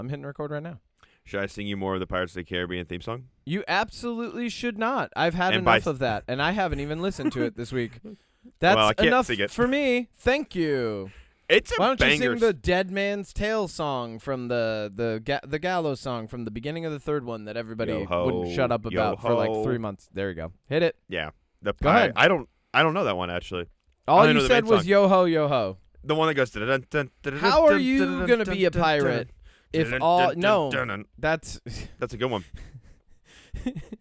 I'm hitting record right now. Should I sing you more of the Pirates of the Caribbean theme song? You absolutely should not. I've had enough of that, and I haven't even listened to it this week. That's enough for me. Thank you. It's a Why don't banger. you sing the Dead Man's Tale song from the Gallows song from the beginning of the third one that everybody wouldn't shut up about for like 3 months? There you go. Hit it. Yeah. Go ahead. I don't know that one actually. All you said was yo ho yo ho. The one that goes. How are you gonna be a pirate if all that's a good one.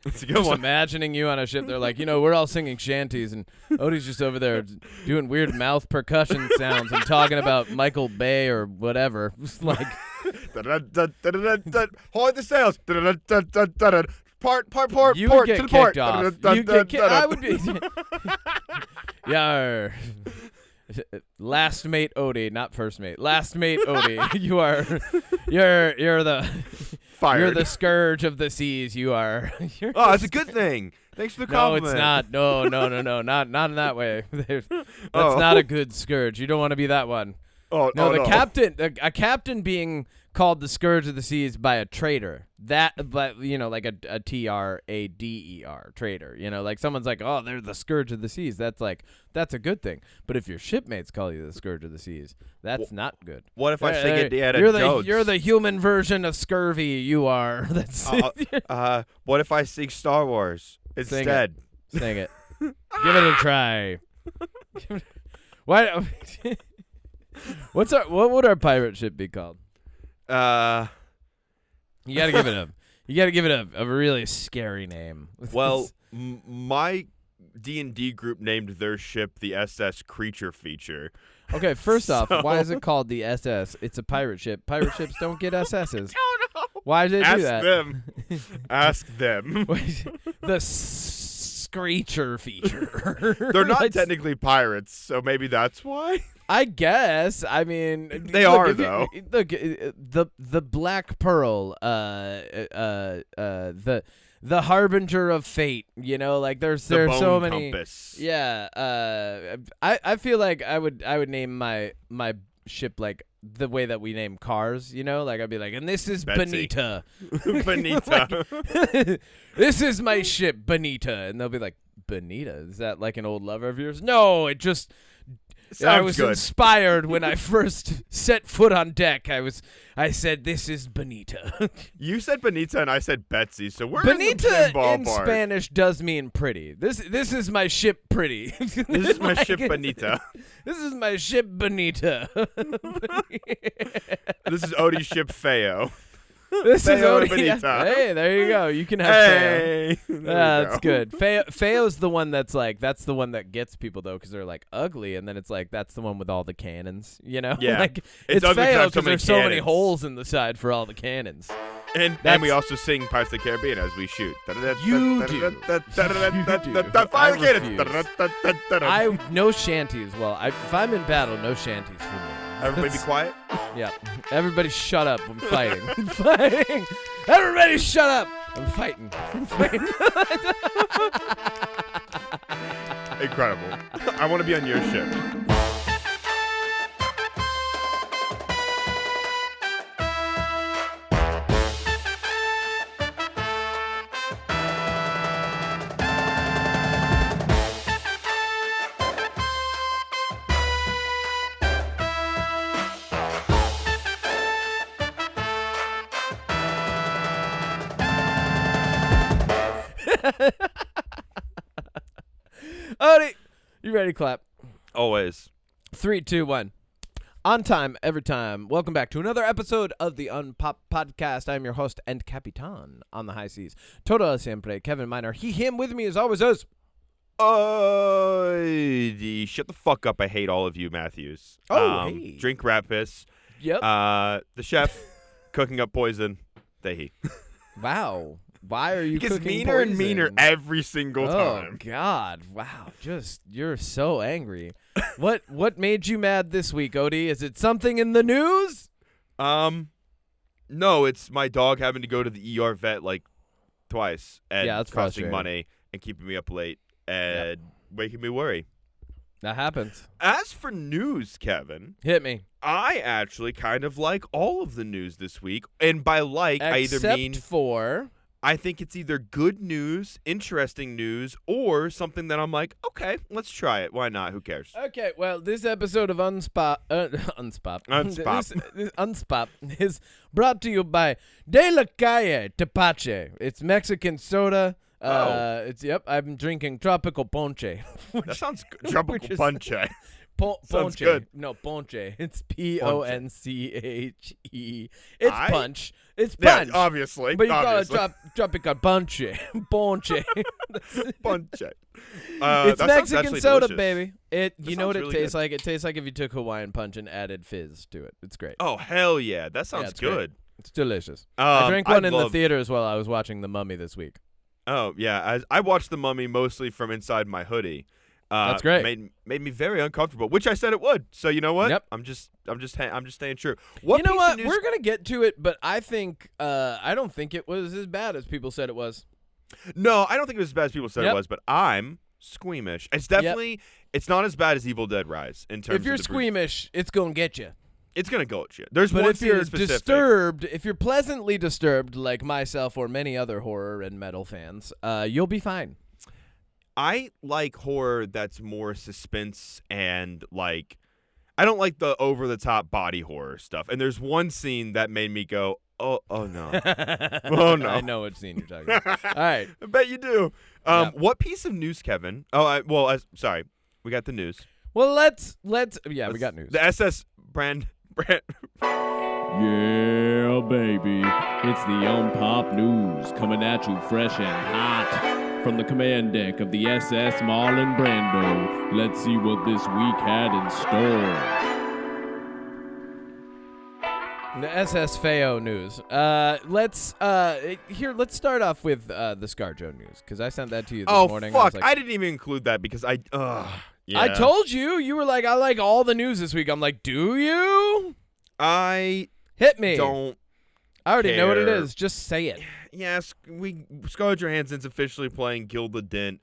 That's a good just one. imagining you on a ship. They're like, we're all singing shanties, and Odie's just over there doing weird mouth percussion sounds and talking about Michael Bay or whatever. Like, hold the sails. Port. You would get to the kicked port. off. I would be. Yar. Last mate Odie, not first mate. Last mate Odie. You're the Fired. You're the scourge of the seas. You are. Oh, that's a good thing. Thanks for the compliment. No, it's not. No, not in that way. That's not a good scourge. You don't want to be that one. Captain, a captain being called the scourge of the seas by a trader. That, but like a trader, trader. Like someone's like, oh, they're the scourge of the seas. That's a good thing. But if your shipmates call you the scourge of the seas, that's not good. What if I sing Indiana Jones? You're the human version of scurvy. You are. That's. What if I sing Star Wars instead? Sing it. Give it a try. Why? What would our pirate ship be called? You gotta give it a really scary name. Well, my D&D group named their ship the SS Creature Feature. Okay, first off, why is it called the SS? It's a pirate ship. Pirate ships don't get SSs. Why did they do that? Ask them. The Screecher Feature. They're not technically pirates, so maybe that's why. I guess. I mean, they are though. Look, the Black Pearl, the Harbinger of Fate. Like there's so many. Compass. Yeah. I feel like I would name my ship like the way that we name cars. Like I'd be like, and this is Betsy. Bonita. Bonita. This is my ship, Bonita, and they'll be like, Bonita? Is that like an old lover of yours? No, it just. I was inspired when I first set foot on deck. I said, "This is Bonita." You said Bonita, and I said Betsy. So we're Bonita in the same ballpark. in Spanish does mean pretty. This is my ship, pretty. This is my ship, Bonita. This is my ship, Bonita. This is Odie's ship, Feo. This Feo is Bonita. Hey, there you go. You can have Feo. That's good. Feo's the one that's the one that gets people though, because they're like ugly, and then it's like that's the one with all the cannons. Yeah, like it's Feo because there's so many holes in the side for all the cannons. And we also sing Pirates of the Caribbean as we shoot. You do. Fire the cannons. No shanties. Well, if I'm in battle, no shanties for me. Everybody be quiet. Yeah. Everybody shut up. I'm fighting. I'm fighting. Everybody shut up. I'm fighting. Incredible. I want to be on your ship. Odie, you ready to clap? Always. 3, 2, 1. On time, every time. Welcome back to another episode of the UnPop podcast. I'm your host and Capitan on the high seas. Todo siempre, Kevin Miner. He, him, with me as always is. Shut the fuck up. I hate all of you, Matthews. Hey. Drink rat piss. Yep. The chef cooking up poison. He. Wow. Why are you He gets cooking meaner poison? and meaner every single time. Oh, God. Wow. You're so angry. What made you mad this week, Odie? Is it something in the news? No, it's my dog having to go to the ER vet like twice and that's costing frustrating. money and keeping me up late and making me worry. That happens. As for news, Kevin, hit me. I actually kind of like all of the news this week, and by I either mean for. I think it's either good news, interesting news, or something that I'm like, okay, let's try it. Why not? Who cares? Okay, well, this episode of Unspop is brought to you by De La Calle Tepache. It's Mexican soda. I'm drinking tropical ponche. That sounds good. Tropical ponche. Ponche. Good. No, ponche. It's Ponche. It's punch. It's punch. Yeah, obviously. But you call it tropical ponche. Ponche. Ponche. It's Mexican soda, delicious. baby. You know what it really tastes good. like? It tastes like if you took Hawaiian punch and added fizz to it. It's great. Oh, hell yeah. That sounds it's good. great. It's delicious. I drank one in the love- theater as well. I was watching The Mummy this week. Oh, yeah. I watched The Mummy mostly from inside my hoodie. That's great. Made me very uncomfortable, which I said it would. So you know what? Yep. I'm just staying true. You know what? We're gonna get to it, but I think I don't think it was as bad as people said it was. No, I don't think it was as bad as people said Yep. it was, but I'm squeamish. It's definitely it's not as bad as Evil Dead Rise in terms. If you're of the squeamish, it's gonna get you. it's gonna go at you. There's But one if scene you're in specific. disturbed, if you're pleasantly disturbed, like myself or many other horror and metal fans, you'll be fine. I like horror that's more suspense and like I don't like the over the top body horror stuff. And there's one scene that made me go, oh no. Oh no. I know what scene you're talking about. All right. I bet you do. Yeah. What piece of news, Kevin? Sorry. We got the news. Well, let's we got news. The SS brand Yeah, baby. It's the UnPop news coming at you fresh and hot. From the command deck of the SS Marlon Brando, let's see what this week had in store. The SS Feo news. Let's start off with the ScarJo news because I sent that to you this morning. Fuck. I I didn't even include that because yeah. I told you. You were like, I like all the news this week. I'm like, do you? I Hit me. don't I already know what it care. is. Just say it. Yes, Scarlett Johansson's officially playing Gilda Dent,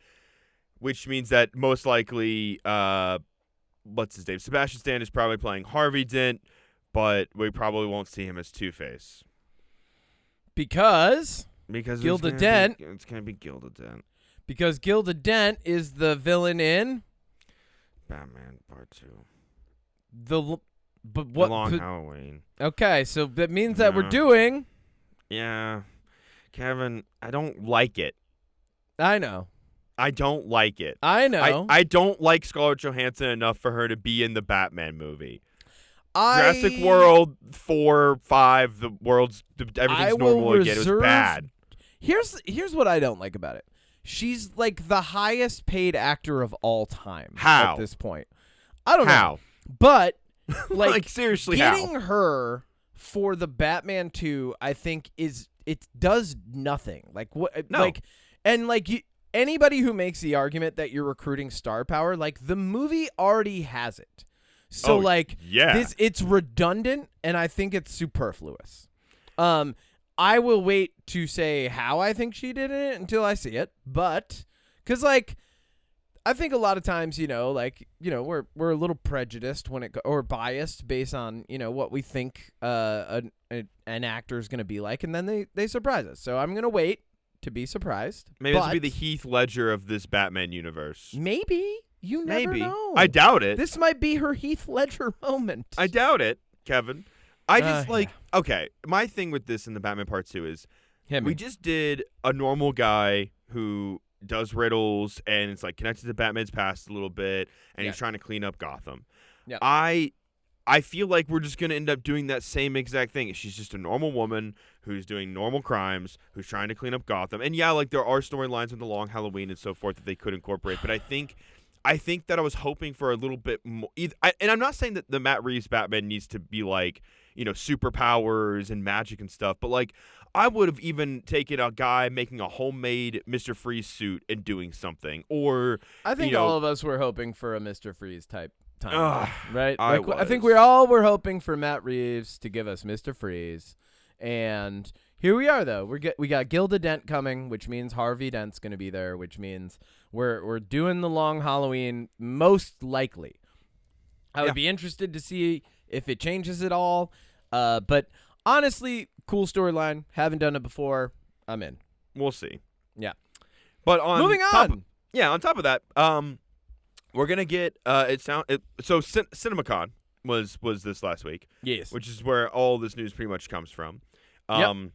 which means that most likely, what's his name? Sebastian Stan is probably playing Harvey Dent, but we probably won't see him as Two-Face. Because Gilda Dent. It's gonna be Gilda Dent. Because Gilda Dent is the villain in Batman Part 2. the Long Halloween. Okay, so that means that we're Yeah. doing. Yeah, Kevin, I don't like it. I know. I don't like it. I know. I don't like Scarlett Johansson enough for her to be in the Batman movie. Jurassic World 4, 5, everything's normal again. It was bad. Here's what I don't like about it. She's like the highest paid actor of all time. How? At this point? I don't know. How? But like seriously, getting how? her for the Batman 2, I think it does nothing. Like what? No. Anybody who makes the argument that you're recruiting star power, like the movie already has it. So yeah. it's redundant, and I think it's superfluous. I will wait to say how I think she did it until I see it, but because I think a lot of times, we're a little prejudiced or biased based on, what we think an actor is going to be like, and then they surprise us. So I'm going to wait to be surprised. Maybe this will be the Heath Ledger of this Batman universe. Maybe. You never know. I doubt it. This might be her Heath Ledger moment. I doubt it, Kevin. I just yeah. okay, my thing with this in the Batman Part 2 is we just did a normal guy who does riddles and it's connected to Batman's past a little bit and he's trying to clean up Gotham. Yeah. I feel like we're just going to end up doing that same exact thing. She's just a normal woman who's doing normal crimes, who's trying to clean up Gotham. And yeah, there are storylines with the Long Halloween and so forth that they could incorporate, but I think that I was hoping for a little bit more. And I'm not saying that the Matt Reeves Batman needs to be superpowers and magic and stuff, but I would have even taken a guy making a homemade Mr. Freeze suit and doing something. Or I think all of us were hoping for a Mr. Freeze type time, right? I think we all were hoping for Matt Reeves to give us Mr. Freeze, and Here we are, though. We got Gilda Dent coming, which means Harvey Dent's going to be there, which means we're doing the long Halloween most likely. I would be interested to see if it changes at all. But honestly, cool storyline. Haven't done it before. I'm in. We'll see. Yeah. But moving on. On top of that, we're gonna get CinemaCon was this last week. Yes. Which is where all this news pretty much comes from. Yep.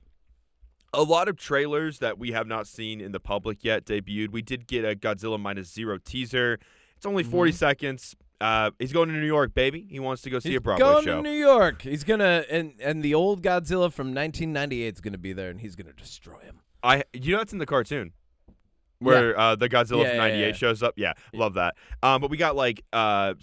A lot of trailers that we have not seen in the public yet debuted. We did get a Godzilla -0 teaser. It's only 40 seconds. He's going to New York, baby. He wants to go see a Broadway show. He's going to New York. He's gonna and the old Godzilla from 1998 is gonna be there, and he's gonna destroy him. That's in the cartoon. Where the Godzilla from 98 shows up. Yeah, love that. But we got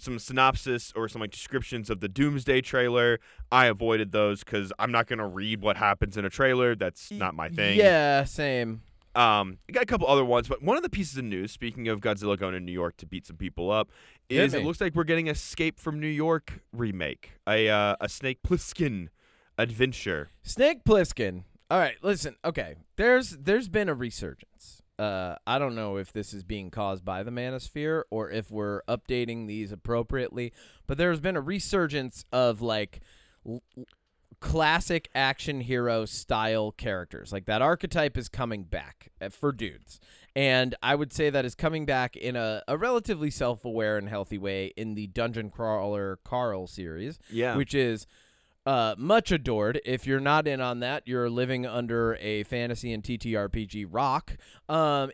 some synopsis or some descriptions of the Doomsday trailer. I avoided those because I'm not going to read what happens in a trailer. That's not my thing. Yeah, same. I got a couple other ones, but one of the pieces of news, speaking of Godzilla going to New York to beat some people up, is it looks like we're getting Escape from New York remake. A Snake Plissken adventure. Snake Plissken. All right, listen. Okay, there's been a resurgence. I don't know if this is being caused by the Manosphere or if we're updating these appropriately, but there's been a resurgence of classic action hero style characters. That archetype is coming back for dudes. And I would say that is coming back in a relatively self-aware and healthy way in the Dungeon Crawler Carl series, which is much adored. If you're not in on that, you're living under a fantasy and TTRPG rock.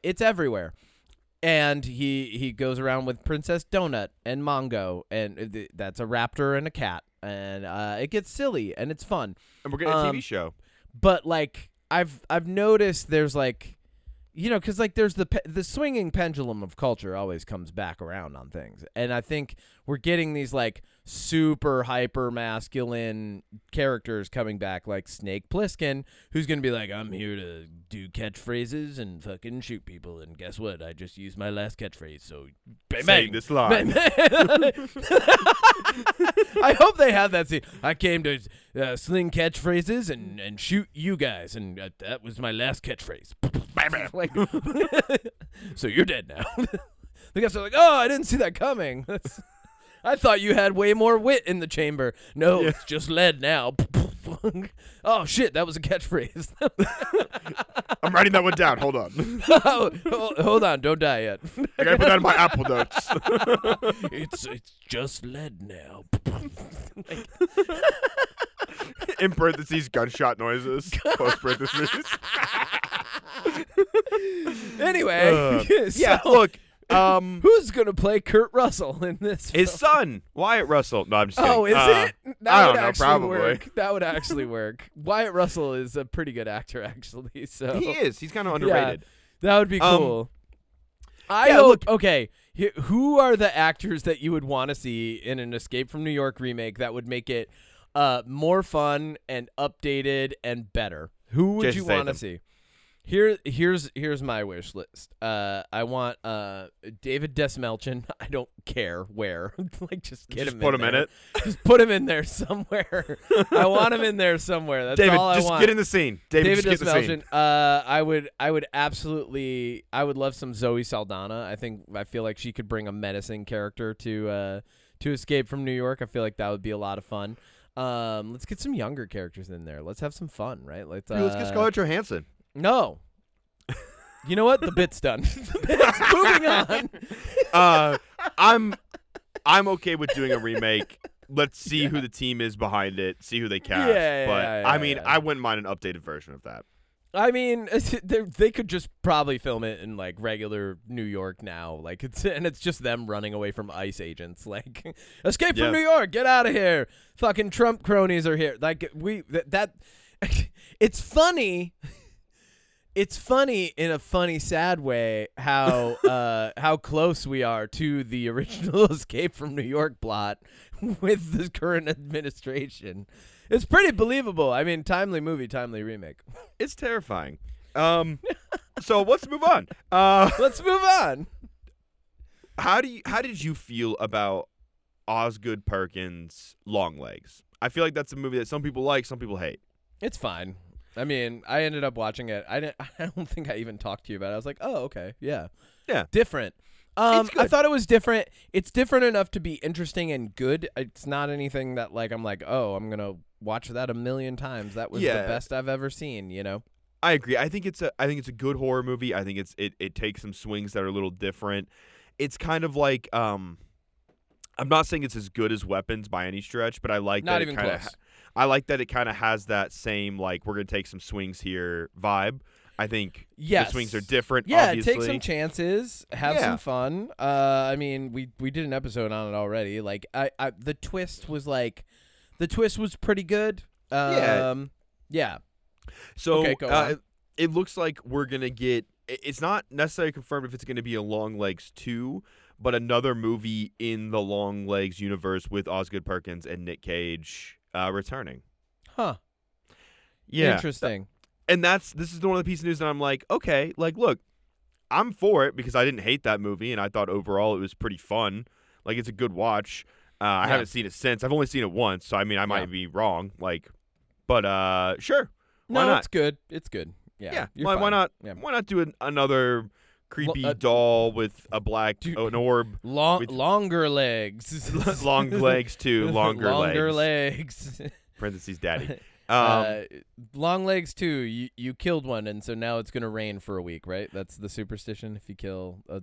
It's everywhere. And he goes around with Princess Donut and Mongo, and that's a raptor and a cat. And it gets silly, and it's fun. And we're getting a TV show. But, I've noticed there's, because, there's the swinging pendulum of culture always comes back around on things. And I think we're getting these, super hyper masculine characters coming back, like Snake Plissken, who's going to be like, I'm here to do catchphrases and fucking shoot people. And guess what? I just used my last catchphrase. So, bang, bang. This line. I hope they have that scene. I came to sling catchphrases and shoot you guys. And that was my last catchphrase. So you're dead now. The guys are like, oh, I didn't see that coming. I thought you had way more wit in the chamber. No, it's just lead now. Oh, shit, that was a catchphrase. I'm writing that one down. Hold on. Hold on, don't die yet. I gotta put that in my Apple Notes. It's just lead now. In parentheses, gunshot noises. Post parentheses. Anyway. Look. Who's gonna play Kurt Russell in this film? His son, Wyatt Russell. No, I'm just kidding. Oh, is it? I don't know, probably. Work. That would actually work. Wyatt Russell is a pretty good actor, actually. So he is. He's kind of underrated. Yeah, that would be cool. I hope. Okay, who are the actors that you would want to see in an Escape from New York remake that would make it more fun and updated and better? Who would you want to see? Here's my wish list. I want David Desmelchin. I don't care where. Just get him. Put him in it. Just put him in there somewhere. I want him in there somewhere. That's David, all I want. just get in the scene. David, just get Desmelchin. in the scene. I would absolutely. I would love some Zoe Saldana. I feel like she could bring a menacing character to Escape from New York. I feel like that would be a lot of fun. Let's get some younger characters in there. Let's have some fun, right? Let's get Scarlett Johansson. No. You know what? The bit's done. Moving on. I'm okay with doing a remake. Let's see who the team is behind it. See who they cast. I wouldn't mind an updated version of that. I mean, they could just probably film it in regular New York now. It's just them running away from ICE agents. Escape from New York, get out of here. Fucking Trump cronies are here. It's funny. It's funny in a funny, sad way how close we are to the original Escape from New York plot with the current administration. It's pretty believable. I mean, timely movie, timely remake. It's terrifying. So let's move on. Let's move on. How did you feel about Osgood Perkins' Longlegs? I feel like that's a movie that some people like, some people hate. It's fine. I mean, I ended up watching it. I don't think I even talked to you about it. I was like, oh, okay, yeah, different. I thought it was different. It's different enough to be interesting and good. It's not anything that like I'm like, oh, I'm gonna watch that a million times. That was the best I've ever seen. You know. I agree. I think it's a good horror movie. I think it takes some swings that are a little different. It's kind of like I'm not saying it's as good as Weapons by any stretch, but I like not that even it kind close. of I like that it kind of has that same like we're gonna take some swings here vibe. I think the swings are different. Yeah, obviously. take some chances, have some fun. I mean, we did an episode on it already. Like, the twist was pretty good. Yeah. So okay, go on. it looks like we're gonna get. It's not necessarily confirmed if it's gonna be a Longlegs 2, but another movie in the Longlegs universe with Osgood Perkins and Nick Cage returning. Huh. Yeah. Interesting. And this is one of the pieces of news that I'm like, okay, like, look, I'm for it because I didn't hate that movie and I thought overall it was pretty fun. Like, it's a good watch. I haven't seen it since. I've only seen it once, so I mean, I might be wrong. Like, but sure. Why not? It's good. It's good. Yeah. Why not? Yeah. Why not do another creepy doll with a black an orb? Longer legs. Long legs too. Longer legs. Parentheses, daddy. Long legs too. You killed one, and so now it's gonna rain for a week, right? That's the superstition. If you kill a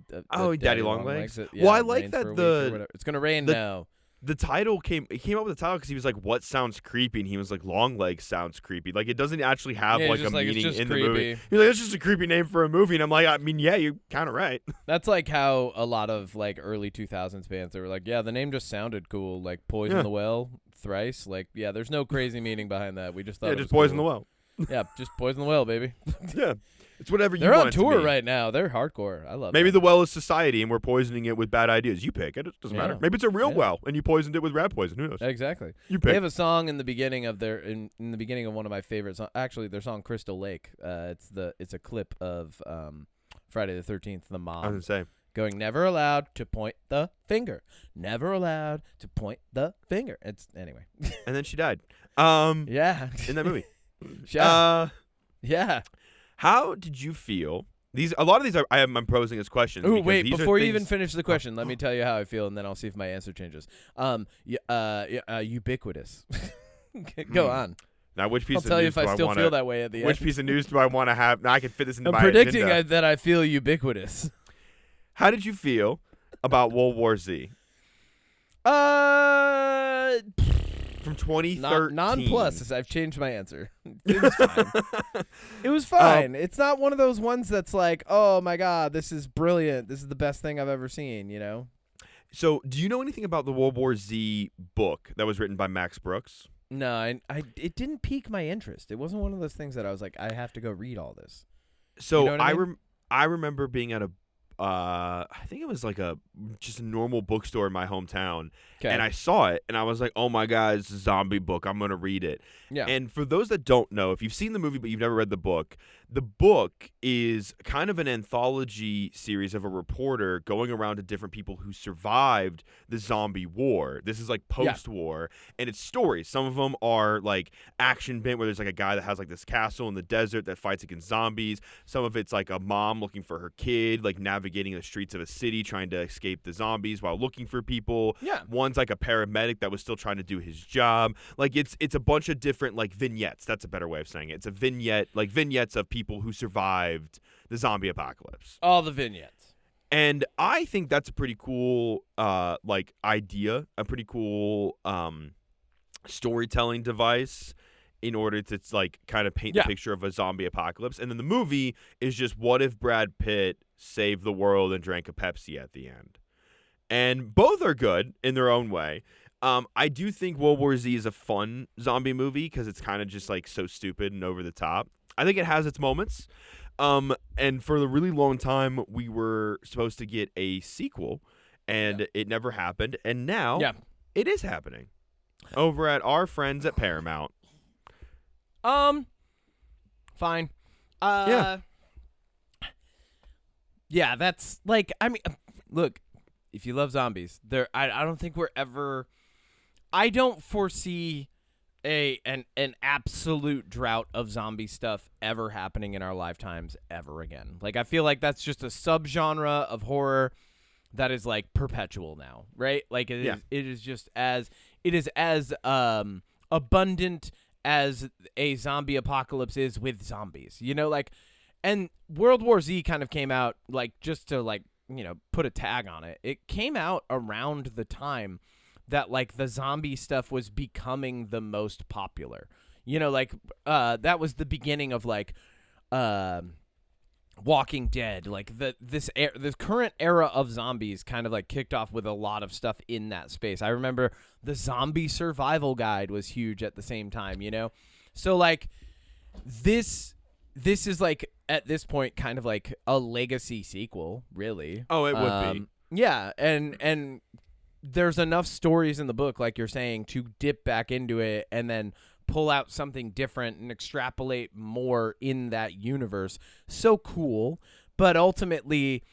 daddy long legs. Well, I like that it's gonna rain now. The title came up with the title because he was like, "What sounds creepy?" And he was like, "Long legs sounds creepy." Like it doesn't actually have like a meaning in the movie. He's like, "It's just a creepy name for a movie," and I'm like, "I mean, yeah, you're kind of right." That's like how a lot of like early 2000s bands they were like, "Yeah, the name just sounded cool." Like Poison the Well, Thrice. Like, yeah, there's no crazy meaning behind that. We just thought it was just Poison cool. the Well. Yeah, just Poison the Well, baby. Yeah. It's whatever you They're want on tour it to be. right now. They're hardcore. I love Maybe them. the well is society and we're poisoning it with bad ideas. You pick. It doesn't matter. Maybe it's a real well and you poisoned it with rat poison. Who knows? Exactly. You pick. They have a song in the beginning of in the beginning of one of my favorite songs. Actually, their song Crystal Lake. It's a clip of Friday the 13th, the mom. I was going to say. Going, never allowed to point the finger. Never allowed to point the finger. It's anyway. And then she died. Yeah. In that movie. Yeah. How did you feel? A lot of these I'm posing as questions. Oh wait! Before you even finish the question, let me tell you how I feel, and then I'll see if my answer changes. Ubiquitous. Go on. Now, which piece I'll of tell you news if do I still wanna, feel that way at the end. Which piece of news do I want to have? Now I can fit this into I'm my predicting agenda. that I feel ubiquitous. How did you feel about World War Z? From 2013. Non-plus. I've changed my answer. It was fine. It was fine. It's not one of those ones that's like, oh my god, this is brilliant. This is the best thing I've ever seen. You know. So, do you know anything about the World War Z book that was written by Max Brooks? No, it didn't pique my interest. It wasn't one of those things that I was like, I have to go read all this. So you know what I mean? I remember being at I think it was like just a normal bookstore in my hometown, and I saw it, and I was like, "Oh my god, it's a zombie book! I'm gonna read it." Yeah. And for those that don't know, if you've seen the movie but you've never read the book is kind of an anthology series of a reporter going around to different people who survived the zombie war. This is like post-war, and it's stories. Some of them are like action bent, where there's like a guy that has like this castle in the desert that fights against zombies. Some of it's like a mom looking for her kid, like navigating the streets of a city trying to escape the zombies while looking for people. Yeah. One's like a paramedic that was still trying to do his job. Like it's a bunch of different like vignettes. That's a better way of saying it. It's a vignette, like vignettes of people who survived the zombie apocalypse. All the vignettes. And I think that's a pretty cool like idea, a pretty cool storytelling device in order to like kind of paint the picture of a zombie apocalypse. And then the movie is just what if Brad Pitt saved the world and drank a Pepsi at the end. And both are good in their own way. I do think World War Z is a fun zombie movie because it's kind of just like so stupid and over the top. I think it has its moments. And for a really long time, we were supposed to get a sequel, and it never happened. And now it is happening over at our friends at Paramount. Fine. Yeah, that's like, I mean, look, if you love zombies, I don't think we're ever, I don't foresee an absolute drought of zombie stuff ever happening in our lifetimes ever again. Like, I feel like that's just a subgenre of horror that is like perpetual now, right? Like it is just as abundant as a zombie apocalypse is with zombies. You know, like, and World War Z kind of came out, like, just to, like, you know, put a tag on it. It came out around the time that, like, the zombie stuff was becoming the most popular. You know, like, that was the beginning of, like, Walking Dead. Like, this current era of zombies kind of, like, kicked off with a lot of stuff in that space. I remember the Zombie Survival Guide was huge at the same time, you know? So, like, this is, like, at this point, kind of like a legacy sequel, really. Oh, it would be. Yeah, and there's enough stories in the book, like you're saying, to dip back into it and then pull out something different and extrapolate more in that universe. So cool. But ultimately,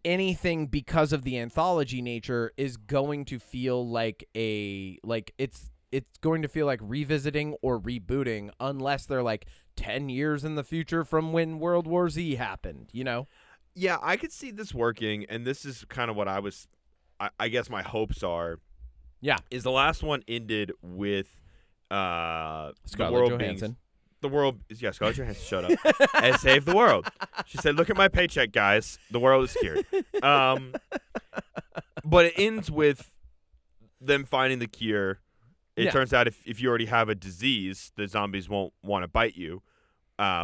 anything because of the anthology nature is going to feel like it's going to feel like revisiting or rebooting, unless they're like 10 years in the future from when World War Z happened, you know? Yeah, I could see this working, and this is kind of what I guess my hopes are. Yeah. Is the last one ended with Scarlett the world Johansson. Scarlett Johansson showed up and saved the world. She said, "Look at my paycheck, guys. The world is cured." But it ends with them finding the cure. It turns out if you already have a disease, the zombies won't want to bite you,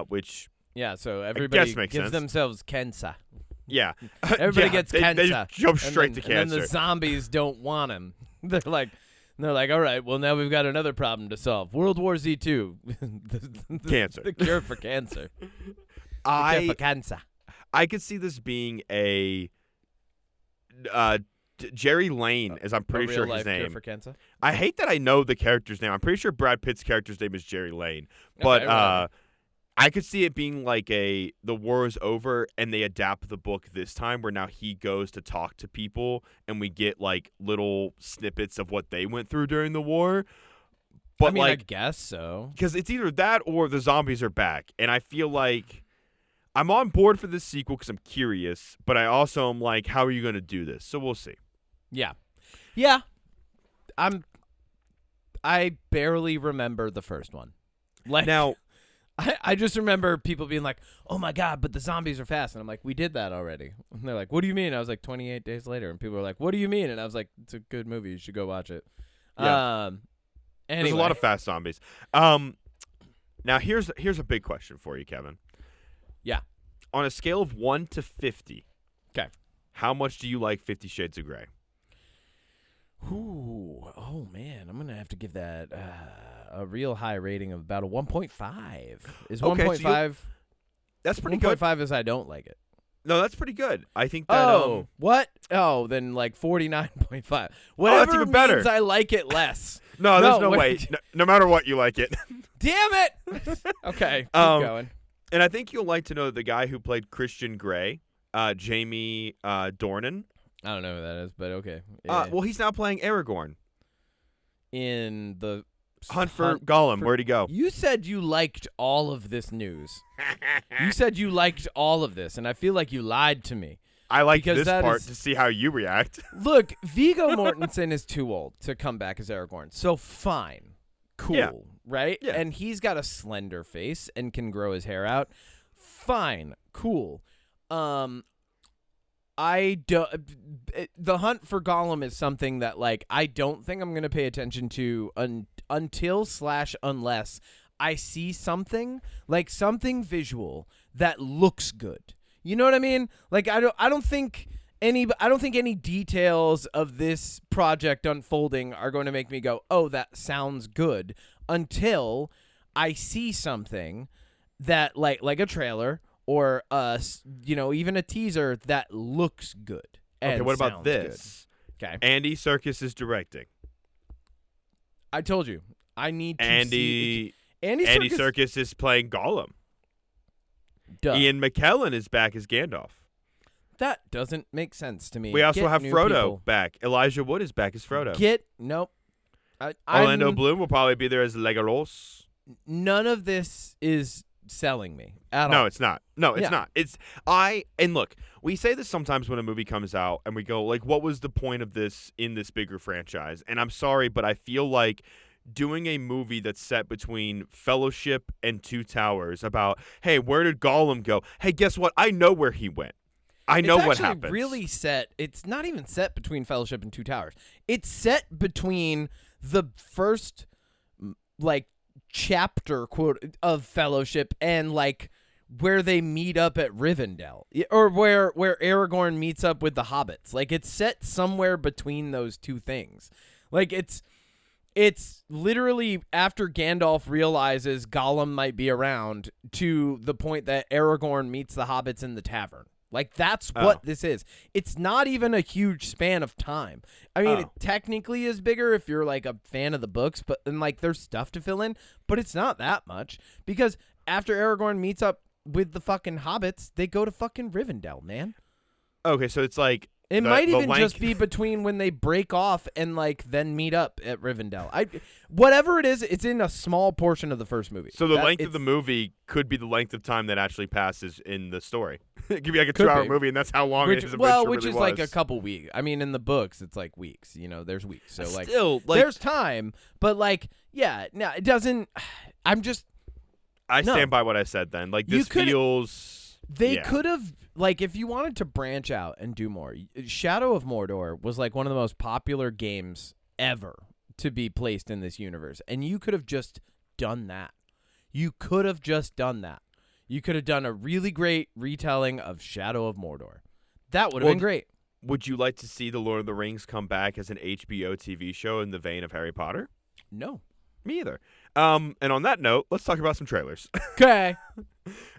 which so everybody gives sense. Themselves cancer. Yeah. Everybody gets cancer. They just jump straight to cancer. And then the zombies don't want him. They're like, all right, well, now we've got another problem to solve. World War Z 2. Cancer. The cure for cancer. Cure for cancer. I could see this being a Jerry Lane, as I'm pretty sure his name. Cure for cancer? I hate that I know the character's name. I'm pretty sure Brad Pitt's character's name is Jerry Lane. But I could see it being like the war is over and they adapt the book this time where now he goes to talk to people and we get like little snippets of what they went through during the war. But I mean, like, I guess so. Because it's either that or the zombies are back. And I feel like I'm on board for this sequel because I'm curious, but I also am like, how are you going to do this? So we'll see. Yeah. Yeah. I barely remember the first one. Like, now, I just remember people being like, "Oh my god, but the zombies are fast." And I'm like, "We did that already." And they're like, "What do you mean?" I was like, 28 days later. And people were like, "What do you mean?" And I was like, "It's a good movie. You should go watch it." Yeah. Anyway. There's a lot of fast zombies. Now here's a big question for you, Kevin. Yeah. On a scale of 1 to 50. Okay. How much do you like 50 Shades of Grey? Ooh, oh man, I'm gonna have to give that a real high rating of about a 1.5. Is 1.5? That's pretty good. 1.5 is I don't like it. No, that's pretty good. I think that. What? Oh, then like 49.5. Whatever that's even better. Means I like it less. No, there's no way. No matter what, you like it. Damn it! Okay, keep going. And I think you'll like to know the guy who played Christian Grey, Jamie Dornan. I don't know who that is, but okay. Well, he's now playing Aragorn in the Hunt for Gollum. Where'd he go? You said you liked all of this news. You said you liked all of this, and I feel like you lied to me. I like this part to see how you react. Look, Viggo Mortensen is too old to come back as Aragorn, so fine. Cool, right? Yeah. And he's got a slender face and can grow his hair out. Fine, cool. The Hunt for Gollum is something that, like, I don't think I'm going to pay attention to unless I see something, like something visual that looks good. You know what I mean? Like, I don't think any details of this project unfolding are going to make me go, "Oh, that sounds good," until I see something that like a trailer or even a teaser that looks good. Okay, what about this? Good. Okay, Andy Serkis is directing. I told you, I need to see Andy Serkis is playing Gollum. Duh. Ian McKellen is back as Gandalf. That doesn't make sense to me. We also have Frodo people. back. Elijah Wood is back as Frodo. Nope. Orlando Bloom will probably be there as Legolas. None of this is selling me at all. No, it's not. No, it's not. And look, we say this sometimes when a movie comes out and we go like, what was the point of this in this bigger franchise? And I'm sorry, but I feel like doing a movie that's set between Fellowship and Two Towers about, hey, where did Gollum go? Hey, guess what? I know where he went. I know what happens. It's really set. It's not even set between Fellowship and Two Towers. It's set between the first, like, chapter quote of Fellowship and like where they meet up at Rivendell, or where Aragorn meets up with the hobbits. Like, it's set somewhere between those two things. Like, it's literally after Gandalf realizes Gollum might be around to the point that Aragorn meets the hobbits in the tavern. Like, that's what this is. It's not even a huge span of time. I mean, it technically is bigger if you're, like, a fan of the books, but then, like, there's stuff to fill in, but it's not that much. Because after Aragorn meets up with the fucking hobbits, they go to fucking Rivendell, man. Okay, so it's like... It might even just be between when they break off and, like, then meet up at Rivendell. Whatever it is, it's in a small portion of the first movie. So the length of the movie could be the length of time that actually passes in the story. It could be like a 2-hour movie, and that's how long it is. Which is like a couple weeks. I mean, in the books, it's like weeks. You know, there's weeks. So like, still, like, there's time, but like, yeah, no, it doesn't. I stand by what I said. Then, like, this feels. They could have, like, if you wanted to branch out and do more. Shadow of Mordor was like one of the most popular games ever to be placed in this universe, and you could have just done that. You could have just done that. You could have done a really great retelling of Shadow of Mordor. That would have been great. Would you like to see The Lord of the Rings come back as an HBO TV show in the vein of Harry Potter? No. Me either. And on that note, let's talk about some trailers. Okay.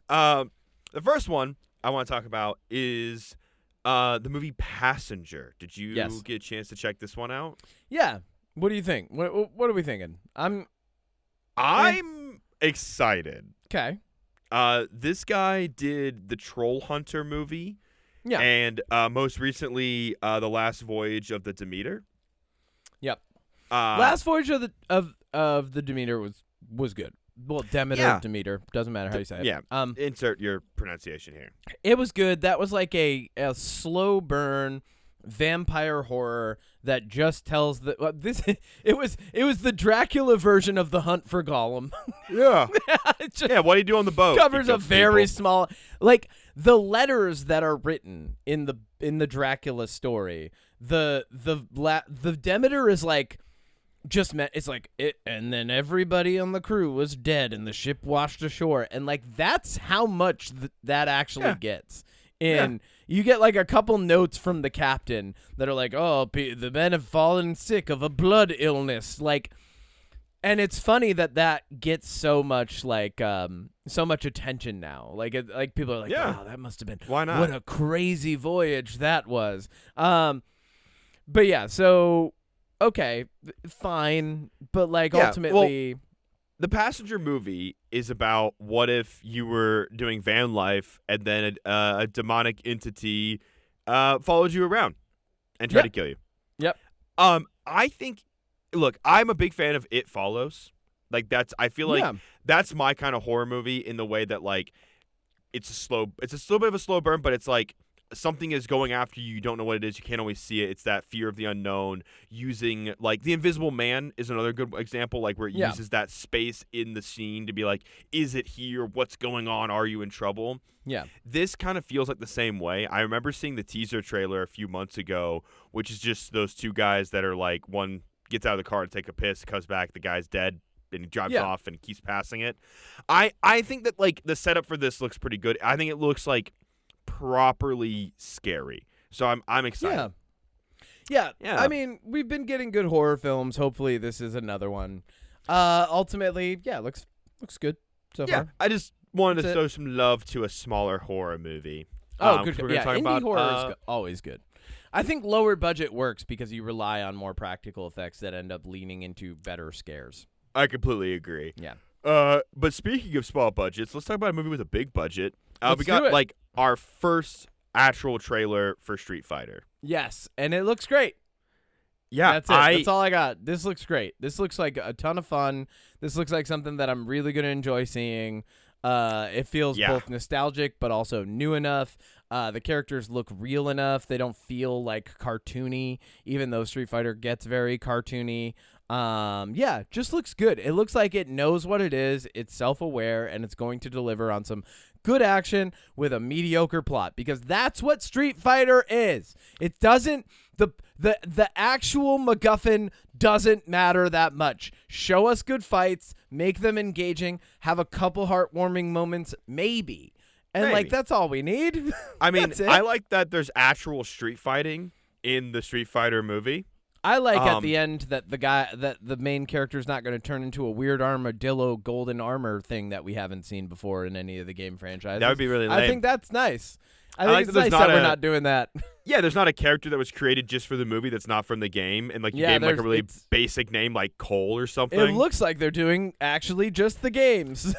The first one I want to talk about is the movie Passenger. Did you get a chance to check this one out? Yeah. What do you think? What are we thinking? I'm excited. Okay. This guy did the Troll Hunter movie. Yeah. And most recently, The Last Voyage of the Demeter. Yep. Last Voyage of the Demeter was good. Well, Demeter, doesn't matter how you say it. Yeah. Insert your pronunciation here. It was good. That was like a slow burn vampire horror that just tells it was the Dracula version of The Hunt for Gollum. Yeah. What do you do on the boat? Covers a very small, like, the letters that are written in the Dracula story. The Demeter is like just meant, it's like it, and then everybody on the crew was dead and the ship washed ashore, and like that's how much that actually gets. And you get like a couple notes from the captain that are like, oh, the men have fallen sick of a blood illness, like, and it's funny that gets so much like so much attention now. Like people are like, wow, that must have been, why not? What a crazy voyage that was. But yeah, so okay, fine, but like ultimately. Well, the Passenger movie is about what if you were doing van life and then a demonic entity followed you around and tried to kill you. Yep. I think, look, I'm a big fan of It Follows. Like I feel like that's my kind of horror movie in the way that like it's a little bit of a slow burn, but it's like something is going after you. You don't know what it is. You can't always see it. It's that fear of the unknown. Using like The Invisible Man is another good example, like where it uses that space in the scene to be like, is it here? What's going on? Are you in trouble? Yeah. This kind of feels like the same way. I remember seeing the teaser trailer a few months ago, which is just those two guys that are like, one gets out of the car to take a piss, comes back, the guy's dead, and he drives off and keeps passing it. I think that like the setup for this looks pretty good. I think it looks like properly scary, so I'm excited. Yeah. I mean, we've been getting good horror films. Hopefully this is another one. Ultimately, looks good so far. I just wanted to show some love to a smaller horror movie. Good. Indie horror is always good. I think lower budget works because you rely on more practical effects that end up leaning into better scares. I completely agree. Yeah. But speaking of small budgets, let's talk about a movie with a big budget. We got like our first actual trailer for Street Fighter. Yes, and it looks great. Yeah, that's it. That's all I got. This looks great. This looks like a ton of fun. This looks like something that I'm really going to enjoy seeing. It feels both nostalgic but also new enough. The characters look real enough. They don't feel like cartoony, even though Street Fighter gets very cartoony. Just looks good. It looks like it knows what it is. It's self-aware, and it's going to deliver on some good action with a mediocre plot, because that's what Street Fighter is. It doesn't the actual MacGuffin doesn't matter that much. Show us good fights, make them engaging, have a couple heartwarming moments, maybe. And like that's all we need. I mean, I like that there's actual street fighting in the Street Fighter movie. I like at the end that the main character is not going to turn into a weird armadillo golden armor thing that we haven't seen before in any of the game franchises. That would be really lame. I think that's nice. I think it's nice that we're not doing that. Yeah, there's not a character that was created just for the movie that's not from the game, and like you gave like a really basic name like Cole or something. It looks like they're doing actually just the games.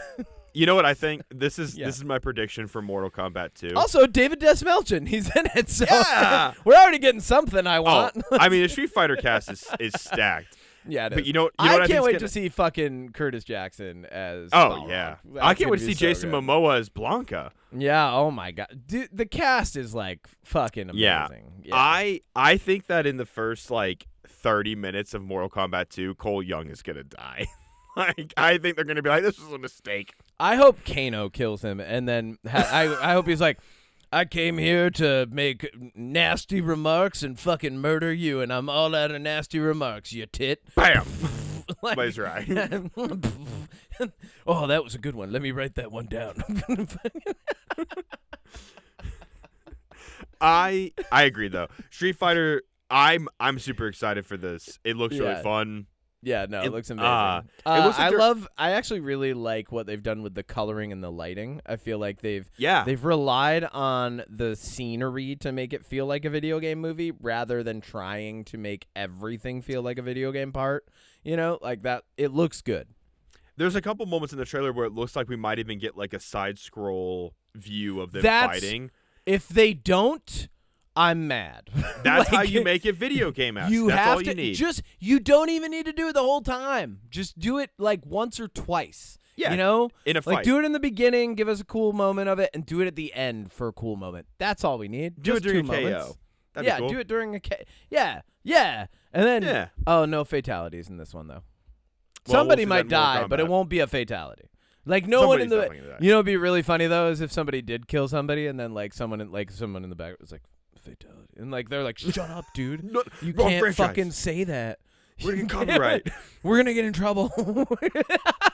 You know what I think? This is my prediction for Mortal Kombat 2. Also, David Desmelchin, he's in it, so we're already getting something I want. I mean, the Street Fighter cast is stacked. Yeah, it but is. you know what I can't wait to see fucking Curtis Jackson as Balrog. Yeah. I can't wait to see Jason Momoa as Blanca. Yeah, oh my god. Dude, the cast is like fucking amazing. Yeah. I think that in the first like 30 minutes of Mortal Kombat 2, Cole Young is going to die. Like, I think they're going to be like, this was a mistake. I hope Kano kills him, and then I hope he's like, I came here to make nasty remarks and fucking murder you, and I'm all out of nasty remarks, you tit. Bam! That's right. Oh, that was a good one. Let me write that one down. I agree, though. Street Fighter, I'm super excited for this. It looks really fun. Yeah, no, it looks amazing. I actually really like what they've done with the coloring and the lighting. I feel like they've relied on the scenery to make it feel like a video game movie rather than trying to make everything feel like a video game part. You know, like that. It looks good. There's a couple moments in the trailer where it looks like we might even get like a side scroll view of them fighting. If they don't, I'm mad. That's how you make it video game-esque. That's all you need. You don't even need to do it the whole time. Just do it like once or twice. Yeah, you know? In a fight. Like do it in the beginning, give us a cool moment of it, and do it at the end for a cool moment. That's all we need. Do Just it during two a moments. KO. That'd be cool. Do it during a KO. Yeah. And then, oh, no fatalities in this one, though. Well, Somebody might die, but it won't be a fatality. Like no one in the, you know, it'd be really funny though is if somebody did kill somebody and then like someone in the back was like fatality, and like they're like, shut up, dude, you can't fucking say that. We're gonna copyright. We're gonna get in trouble.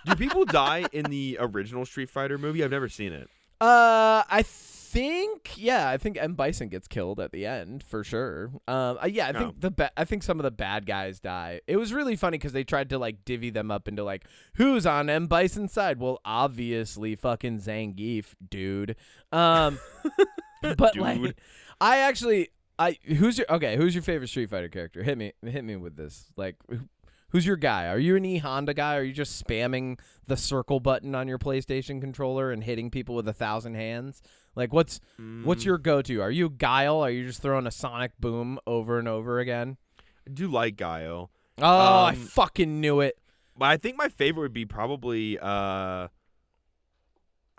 Do people die in the original Street Fighter movie? I've never seen it. I think M. Bison gets killed at the end for sure. I think some of the bad guys die. It was really funny because they tried to like divvy them up into like who's on M. Bison's side. Well, obviously fucking Zangief, dude. But dude. like, who's your favorite Street Fighter character? Hit me with this. Like, who's your guy? Are you an E-Honda guy? Are you just spamming the circle button on your PlayStation controller and hitting people with 1,000 hands? Like, what's your go-to? Are you Guile? Are you just throwing a sonic boom over and over again? I do like Guile. Oh, I fucking knew it. But I think my favorite would be probably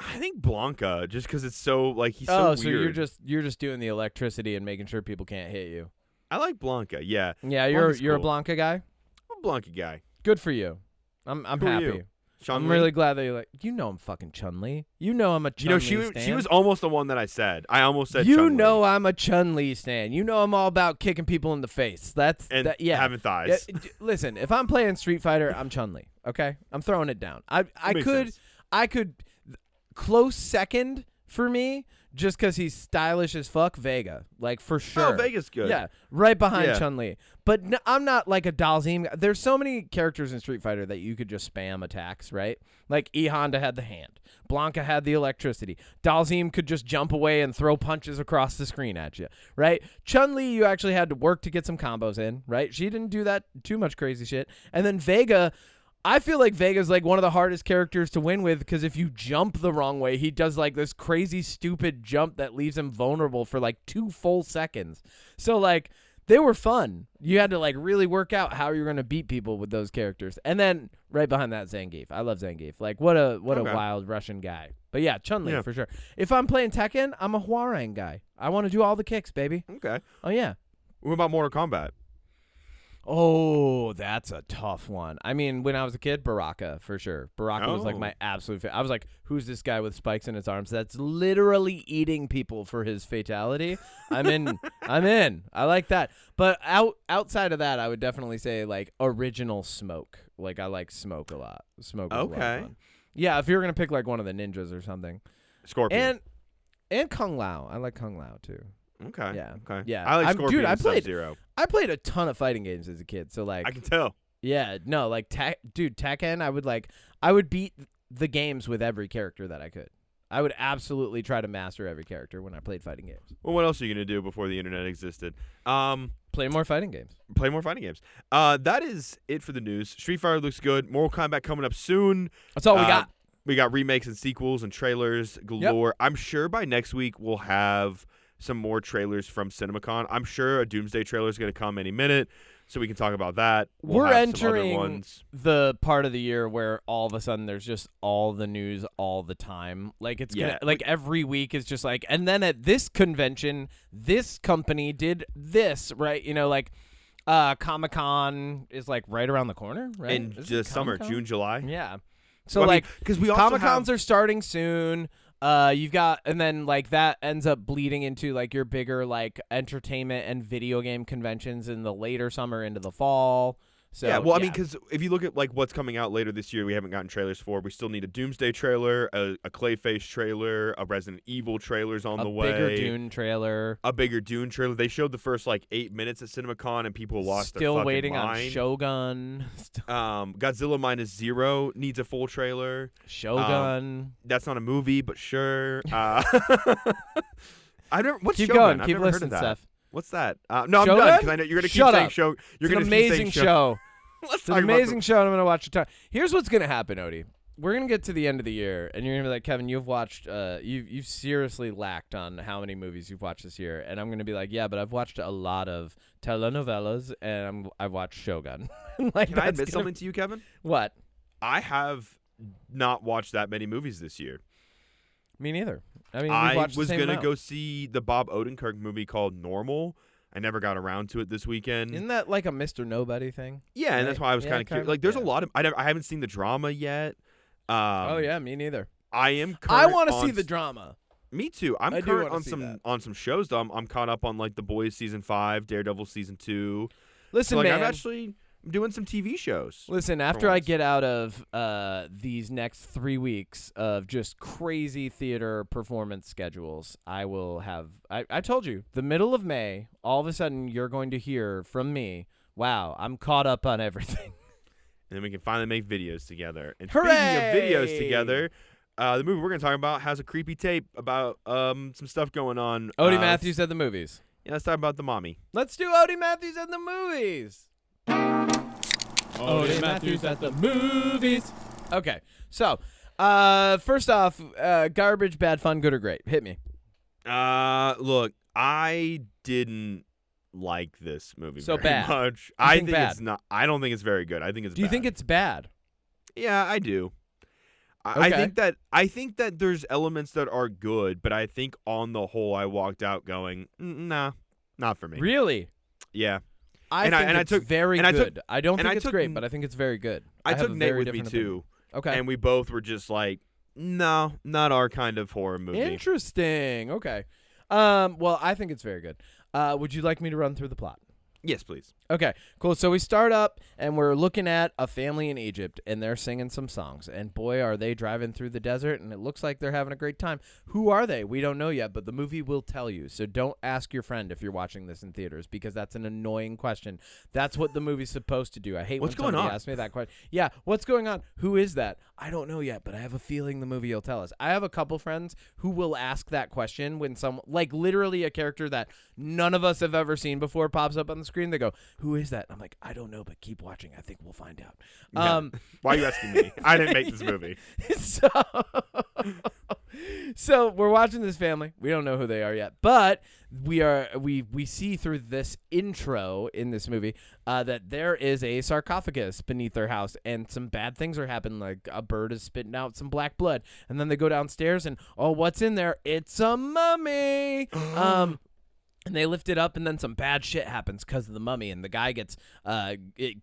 I think Blanca, just because it's so like he's so weird. So you're just doing the electricity and making sure people can't hit you. I like Blanca, yeah. Yeah, you're a Blanca guy? I'm a Blanca guy. Good for you. I'm happy. You? I'm really glad that you're like, I'm fucking Chun-Li. You know I'm a Chun-Li stan. She was almost the one that I said. I almost said Chun-Li. You know I'm a Chun-Li stan. You know I'm all about kicking people in the face. Having thighs. Listen, if I'm playing Street Fighter, I'm Chun-Li, okay? I'm throwing it down. I could close second for me just because he's stylish as fuck, Vega. Like, for sure. Oh, Vega's good. Yeah, right behind Chun-Li. But I'm not like a Dalsim. There's so many characters in Street Fighter that you could just spam attacks, right? Like E-Honda had the hand. Blanca had the electricity. Dalsim could just jump away and throw punches across the screen at you, right? Chun-Li, you actually had to work to get some combos in, right? She didn't do that too much crazy shit. And then Vega, I feel like Vega's like one of the hardest characters to win with because if you jump the wrong way, he does like this crazy stupid jump that leaves him vulnerable for like 2 full seconds. So like They were fun. You had to like really work out how you're going to beat people with those characters. And then right behind that, Zangief. I love Zangief. Like what a wild Russian guy. But yeah, Chun-Li for sure. If I'm playing Tekken, I'm a Hwoarang guy. I want to do all the kicks, baby. Okay. Oh yeah. What about Mortal Kombat? Oh, that's a tough one. I mean, when I was a kid, Baraka for sure. Baraka was like my absolute favorite. I was like, who's this guy with spikes in his arms that's literally eating people for his fatality? I'm in. I like that. But outside of that, I would definitely say like original Smoke. Like I like Smoke a lot. Smoke was a lot of fun. Yeah, if you're going to pick like one of the ninjas or something. Scorpion. And Kung Lao. I like Kung Lao too. Okay. Yeah. Okay. Yeah. I like Scorpion and Sub-Zero. I played a ton of fighting games as a kid, so like I can tell. Yeah, no, like Tekken, I would beat the games with every character that I could. I would absolutely try to master every character when I played fighting games. Well, what else are you going to do before the internet existed? Play more fighting games. Play more fighting games. That is it for the news. Street Fighter looks good. Mortal Kombat coming up soon. That's all we got. We got remakes and sequels and trailers galore. Yep. I'm sure by next week we'll have some more trailers from CinemaCon. I'm sure a Doomsday trailer is going to come any minute, so we can talk about that. We're entering the part of the year where all of a sudden there's just all the news all the time. Like it's gonna, like every week is just like, and then at this convention, this company did this, right? You know, like Comic-Con is like right around the corner, right? In just summer, June, July. Yeah. So well, because we Comic-Cons are starting soon. You've got, and then like that ends up bleeding into like your bigger like entertainment and video game conventions in the later summer into the fall. So yeah, well, I mean, because if you look at like what's coming out later this year, we haven't gotten trailers for. We still need a Doomsday trailer, a Clayface trailer, a Resident Evil trailer's on the way, a bigger Dune trailer. They showed the first like 8 minutes at CinemaCon, and people lost their fucking mind. Still waiting on Shogun. Godzilla Minus Zero needs a full trailer. Shogun. That's not a movie, but sure. I don't. What's Keep Shogun? going. Keep listening, Steph. What's that? No, I'm done because I know you're gonna keep saying show. You're gonna keep saying show. It's an amazing show. It's an amazing show, and I'm gonna watch a ton. Here's what's gonna happen, Odie. We're gonna get to the end of the year, and you're gonna be like, Kevin, you've watched. You've seriously lacked on how many movies you've watched this year, and I'm gonna be like, yeah, but I've watched a lot of telenovelas, and I've watched Shogun. Like, can I admit something to you, Kevin? What? I have not watched that many movies this year. Me neither. I mean, I was going to go see the Bob Odenkirk movie called Normal. I never got around to it this weekend. Isn't that like a Mr. Nobody thing? Yeah, right? And that's why I was kind of curious. Like, there's a lot of... I haven't seen the drama yet. Oh, yeah, me neither. I want to see the drama. Me too. I'm current on some shows, though. I'm caught up on, like, The Boys Season 5, Daredevil Season 2. Listen, so, like, man. I'm actually... doing some TV shows. Listen, after I get out of these next 3 weeks of just crazy theater performance schedules, I will have... I told you, the middle of May, all of a sudden you're going to hear from me, wow, I'm caught up on everything. And then we can finally make videos together. And Hooray! Speaking of videos together, the movie we're going to talk about has a creepy tape about some stuff going on. Odie Matthews at the movies. Yeah, let's talk about the mommy. Let's do Odie Matthews at the movies. Odie Matthews at the movies. Okay, so first off, garbage, bad fun, good or great? Hit me. Look, I didn't like this movie so very bad. much. I think it's not. I don't think it's very good. I think it's. Do you think it's bad? Yeah, I do. Okay. I think that there's elements that are good, but I think on the whole, I walked out going, nah, not for me. Really? Yeah. I think it's very good. I don't think it's great, but I think it's very good. I took Nate with me too. Okay. And we both were just like, no, not our kind of horror movie. Interesting. Okay. Well, I think it's very good. Would you like me to run through the plot? Yes, please. Okay, cool. So we start up, and we're looking at a family in Egypt, and they're singing some songs. And boy, are they driving through the desert, and it looks like they're having a great time. Who are they? We don't know yet, but the movie will tell you. So don't ask your friend if you're watching this in theaters, because that's an annoying question. That's what the movie's supposed to do. I hate when somebody asks me that question. Yeah, what's going on? Who is that? I don't know yet, but I have a feeling the movie will tell us. I have a couple friends who will ask that question when like literally a character that none of us have ever seen before pops up on the screen. They go, who is that? I'm like, I don't know, but keep watching. I think we'll find out. Yeah. Why are you asking me? I didn't make this movie. So we're watching this family. We don't know who they are yet, but we see through this intro in this movie that there is a sarcophagus beneath their house, and some bad things are happening. Like a bird is spitting out some black blood, and then they go downstairs, and what's in there? It's a mummy. And they lift it up, and then some bad shit happens because of the mummy, and the guy gets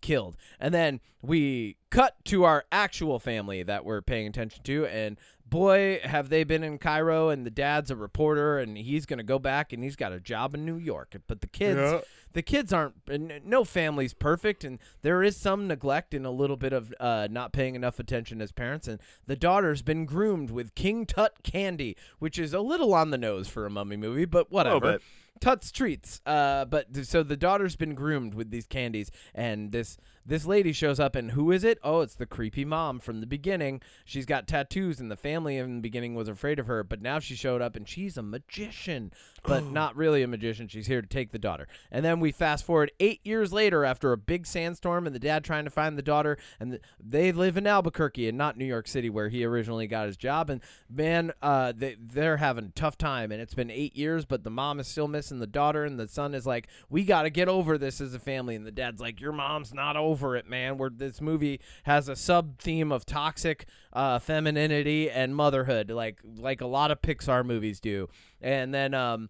killed. And then we cut to our actual family that we're paying attention to, and boy, have they been in Cairo, and the dad's a reporter, and he's going to go back, and he's got a job in New York. But the kids aren't, no family's perfect, and there is some neglect and a little bit of not paying enough attention as parents. And the daughter's been groomed with King Tut candy, which is a little on the nose for a mummy movie, but whatever. Tut's treats. But so the daughter's been groomed with these candies, and this lady shows up, and who is it? Oh, it's the creepy mom from the beginning. She's got tattoos, and the family in the beginning was afraid of her, but now she showed up, and she's a magician, but not really a magician. She's here to take the daughter. And then we fast forward 8 years later after a big sandstorm, and the dad trying to find the daughter, and they live in Albuquerque and not New York City where he originally got his job. And man, they're having a tough time, and it's been 8 years, but the mom is still missing the daughter, and the son is like, we got to get over this as a family. And the dad's like, your mom's not over it, man. Where this movie has a sub theme of toxic femininity and motherhood, like a lot of Pixar movies do. And then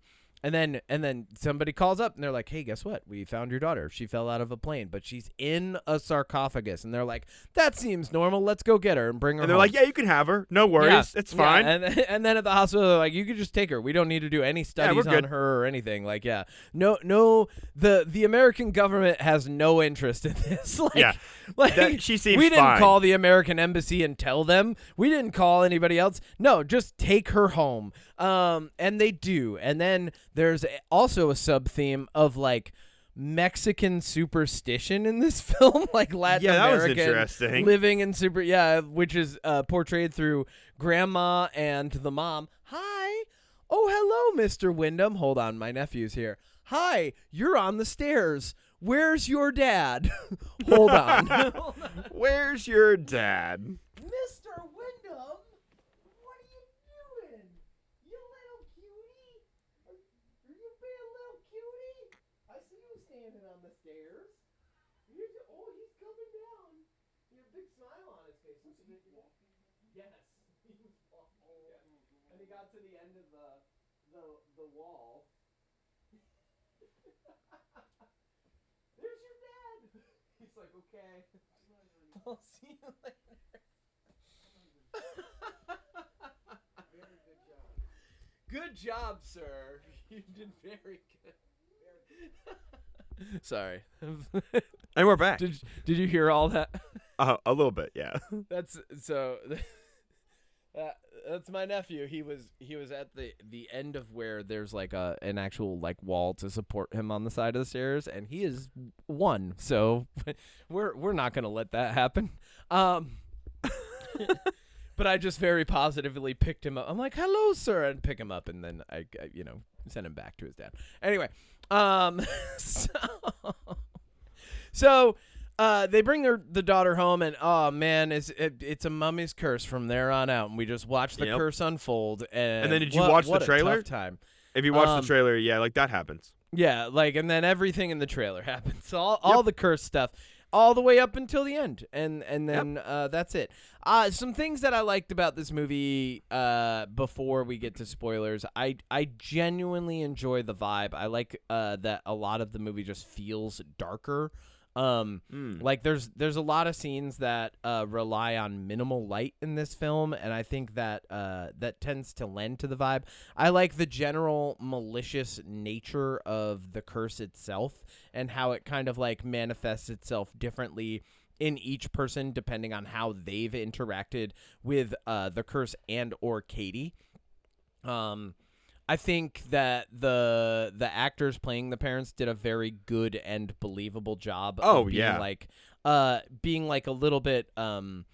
somebody calls up, and they're like, hey, guess what? We found your daughter. She fell out of a plane, but she's in a sarcophagus. And they're like, that seems normal. Let's go get her and bring her And they're home. like, yeah, you can have her. No worries. It's fine. Yeah. And then at the hospital, they're like, you could just take her. We don't need to do any studies on her or anything. Like, yeah. No, the American government has no interest in this. She seems we didn't fine. call the American embassy and tell them. We didn't call anybody else. No, just take her home. And they do. And then there's also a sub theme of like Mexican superstition in this film, like Latin American was interesting. living in which is portrayed through grandma and the mom. Hi. Oh, hello, Mr. Wyndham. Hold on, my nephew's here. Hi, you're on the stairs. Where's your dad? Hold on. Where's your dad? Mr. Wyndham, what are you doing? You little cutie? Are you being a little cutie? I see you standing on the stairs. He's coming down. He had a big smile on his face. Was he walking? Yes, he was walking. Yeah. And he got to the end of the wall. There's your dad. He's like, okay. I'll see you later. Very good job. Good job, sir. You did very good. Sorry. And we're back. Did you hear all that? A little bit, yeah. That's so. That's my nephew. He was at the end of where there's like an actual like wall to support him on the side of the stairs, and he is one. So we're not gonna let that happen. But I just very positively picked him up. I'm like, hello, sir, and pick him up, and then I send him back to his dad. Anyway, so they bring the daughter home, and oh man, it's a mummy's curse from there on out, and we just watch the curse unfold. And then did you watch the trailer? A tough time. If you watch the trailer, yeah, like that happens. Yeah, and then everything in the trailer happens. All the curse stuff, all the way up until the end, and then that's it. Some things that I liked about this movie before we get to spoilers. I genuinely enjoy the vibe. I like that a lot of the movie just feels darker. Like there's a lot of scenes that rely on minimal light in this film, and I think that that tends to lend to the vibe. I like the general malicious nature of the curse itself and how it kind of like manifests itself differently in each person depending on how they've interacted with the curse and or Katie. I think that the actors playing the parents did a very good and believable job of being being like a little bit I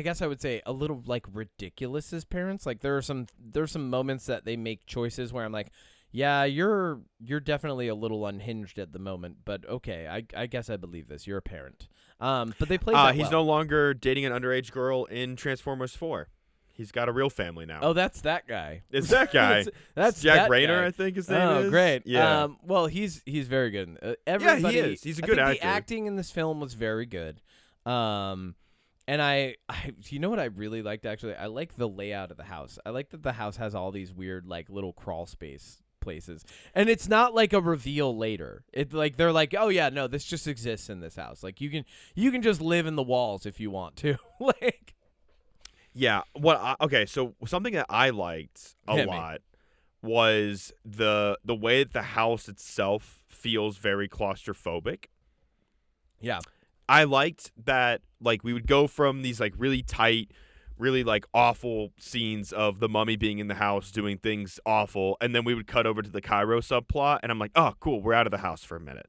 guess I would say a little like ridiculous as parents. Like there's some moments that they make choices where I'm like, yeah, you're definitely a little unhinged at the moment, but okay, I guess I believe this. You're a parent. But they played that he's well. no longer dating an underage girl in Transformers 4. He's got a real family now. Oh, that's that guy. It's that guy. that's Jack that Rayner, guy. I think his name is. Oh, great. Yeah. Well, he's very good. Yeah, he is. He's a good actor. The acting in this film was very good. And I you know what I really liked, actually? I like the layout of the house. I like that the house has all these weird, like, little crawl space places. And it's not like a reveal later. It like they're like, oh yeah, no, this just exists in this house. Like you can just live in the walls if you want to. Like yeah, okay, so something that I liked a lot was the way that the house itself feels very claustrophobic. Yeah. I liked that, like, we would go from these, like, really tight, really, like, awful scenes of the mummy being in the house doing things awful, and then we would cut over to the Cairo subplot, and I'm like, oh, cool, we're out of the house for a minute.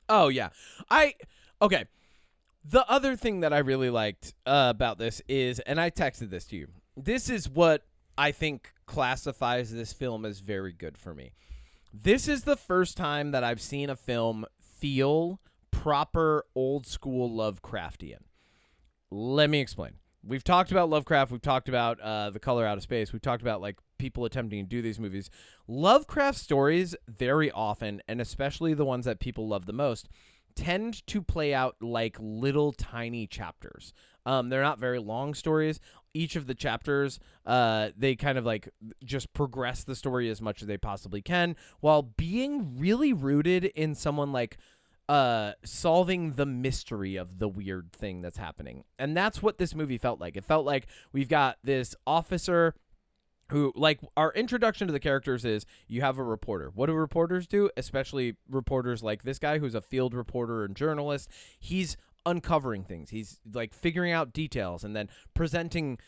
Oh, yeah. Okay. The other thing that I really liked about this is, and I texted this to you, this is what I think classifies this film as very good for me. This is the first time that I've seen a film feel proper old school Lovecraftian. Let me explain. We've talked about Lovecraft. We've talked about The Color Out of Space. We've talked about, like, people attempting to do these movies. Lovecraft stories very often, and especially the ones that people love the most, tend to play out like little tiny chapters. They're not very long stories. Each of the chapters, they kind of like just progress the story as much as they possibly can while being really rooted in someone like solving the mystery of the weird thing that's happening. And that's what this movie felt like. It felt like we've got this officer who, like, our introduction to the characters is you have a reporter. What do reporters do? Especially reporters like this guy who's a field reporter and journalist. He's uncovering things. He's, like, figuring out details and then presenting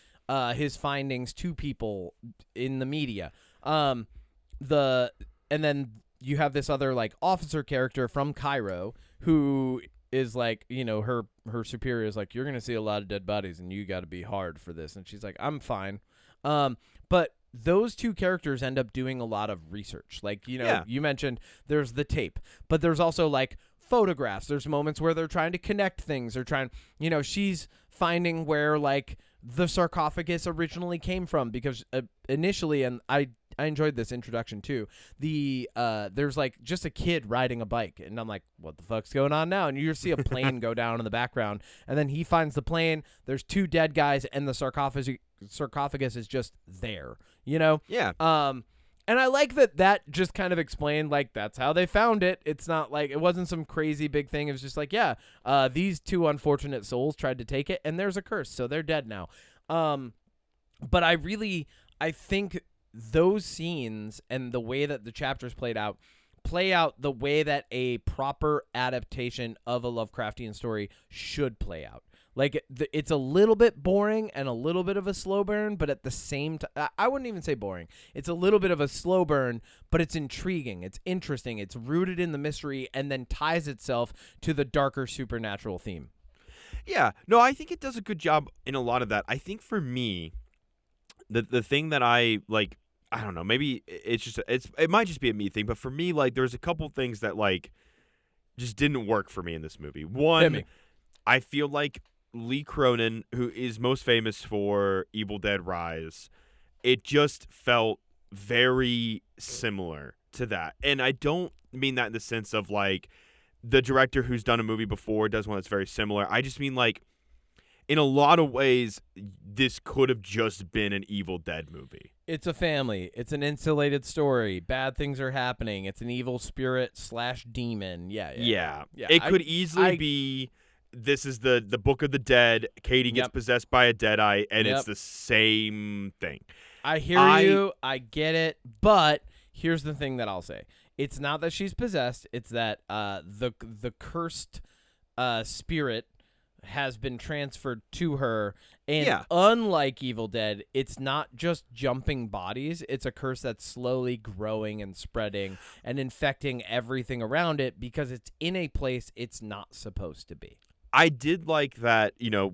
his findings to people in the media. And then you have this other, like, officer character from Cairo who is like, you know, her superior is like, you're going to see a lot of dead bodies and you got to be hard for this. And she's like, I'm fine. But those two characters end up doing a lot of research. Like, you know, You mentioned there's the tape, but there's also, like, photographs. There's moments where they're trying to connect things. They're trying, you know, she's finding where, like, the sarcophagus originally came from because initially, and I enjoyed this introduction too, there's, like, just a kid riding a bike, and I'm like, what the fuck's going on now? And you just see a plane go down in the background, and then he finds the plane, there's two dead guys, and the sarcophagus is just there, you know? Yeah. And I like that just kind of explained, like, that's how they found it. It's not like, it wasn't some crazy big thing. It was just like, these two unfortunate souls tried to take it, and there's a curse, so they're dead now. But I think those scenes and the way that the chapters play out the way that a proper adaptation of a Lovecraftian story should play out. Like, it's a little bit boring and a little bit of a slow burn, but at the same time, I wouldn't even say boring. It's a little bit of a slow burn, but it's intriguing. It's interesting. It's rooted in the mystery and then ties itself to the darker supernatural theme. Yeah. No, I think it does a good job in a lot of that. I think for me, the thing that I, like, I don't know, maybe it might just be a me thing, but for me, like, there's a couple things that, like, just didn't work for me in this movie. One, I feel like Lee Cronin, who is most famous for Evil Dead Rise, it just felt very similar to that. And I don't mean that in the sense of, like, the director who's done a movie before does one that's very similar. I just mean, like, in a lot of ways, this could have just been an Evil Dead movie. It's a family. It's an insulated story. Bad things are happening. It's an evil spirit / demon. Yeah. It could easily be, this is the Book of the Dead. Katie gets possessed by a deadite, and it's the same thing. I hear you. I get it. But here's the thing that I'll say. It's not that she's possessed. It's that the cursed spirit has been transferred to her, and unlike Evil Dead, it's not just jumping bodies. It's a curse that's slowly growing and spreading and infecting everything around it because it's in a place it's not supposed to be. I did like that, you know,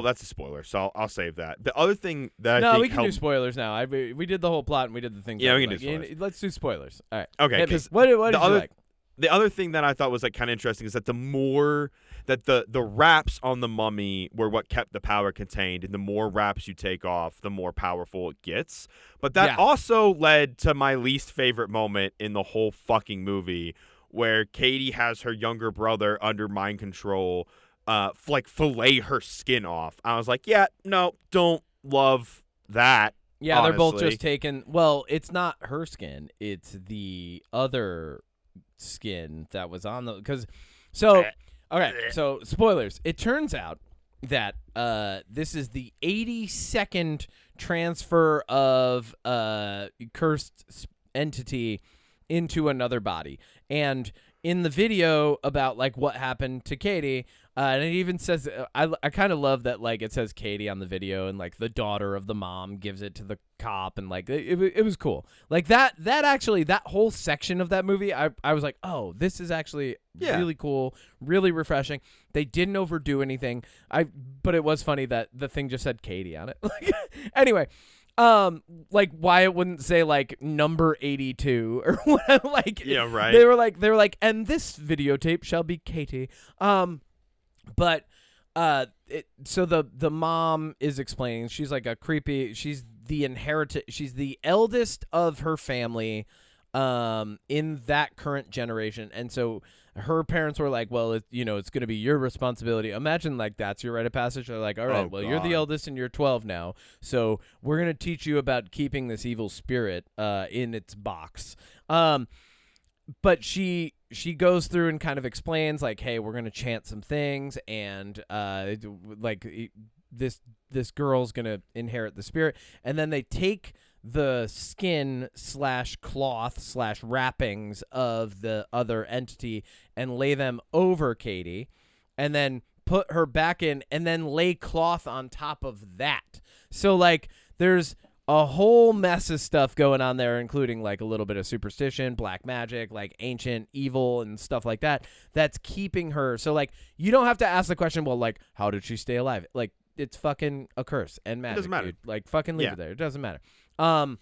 that's a spoiler, so I'll save that. The other thing that I think we can do spoilers now. We did the whole plot and we did the things. Yeah, we can do spoilers. Let's do spoilers. All right. Okay. What did you like? the other thing that I thought was like kind of interesting is that the more that the wraps on the mummy were what kept the power contained, and the more wraps you take off, the more powerful it gets. But that also led to my least favorite moment in the whole fucking movie, where Katie has her younger brother under mind control, like fillet her skin off. I was like, yeah, no, don't love that. Yeah, honestly. They're both just taking. Well, it's not her skin; it's the other skin that was on the. Okay, so spoilers. It turns out that this is the 82nd transfer of cursed entity into another body, and in the video about like what happened to Katie, and it even says I kind of love that, like, it says Katie on the video, and like the daughter of the mom gives it to the cop, and like it was cool. Like that actually, that whole section of that movie, I was like, oh, this is actually really cool, really refreshing. They didn't overdo anything. But it was funny that the thing just said Katie on it. Like, anyway. Like why it wouldn't say like number 82 or whatever, like, yeah, right. They were like, and this videotape shall be Katie. But so the mom is explaining, she's like she's the eldest of her family, in that current generation, and so her parents were like, well, it's going to be your responsibility. Imagine like that's your rite of passage. They're like, all right, you're the eldest and you're 12 now, so we're going to teach you about keeping this evil spirit in its box. But she goes through and kind of explains like, hey, we're going to chant some things, and like this girl's going to inherit the spirit, and then they take the skin / cloth / wrappings of the other entity and lay them over Katie, and then put her back in, and then lay cloth on top of that. So like there's a whole mess of stuff going on there, including like a little bit of superstition, black magic, like ancient evil and stuff like that, that's keeping her. So like you don't have to ask the question, well, like, how did she stay alive? Like, it's fucking a curse and magic. It doesn't matter. Dude. Like, fucking leave it there. It doesn't matter. And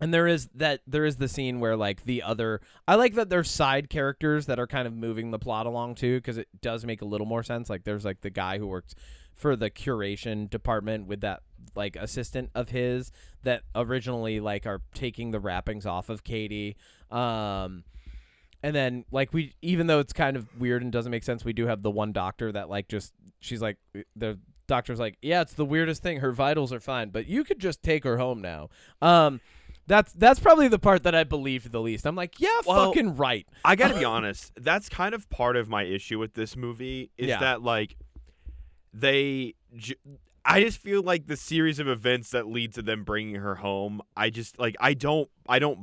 there is the scene where like I like that there's side characters that are kind of moving the plot along too, because it does make a little more sense. Like there's like the guy who works for the curation department with that like assistant of his that originally like are taking the wrappings off of Katie. And then like even though it's kind of weird and doesn't make sense, we do have the one doctor that like she's like, the doctor's like, yeah, it's the weirdest thing. Her vitals are fine, but you could just take her home now. That's probably the part that I believed the least. I'm like, yeah, fucking right. I gotta be honest. That's kind of part of my issue with this movie is that like I just feel like the series of events that lead to them bringing her home, I just like I don't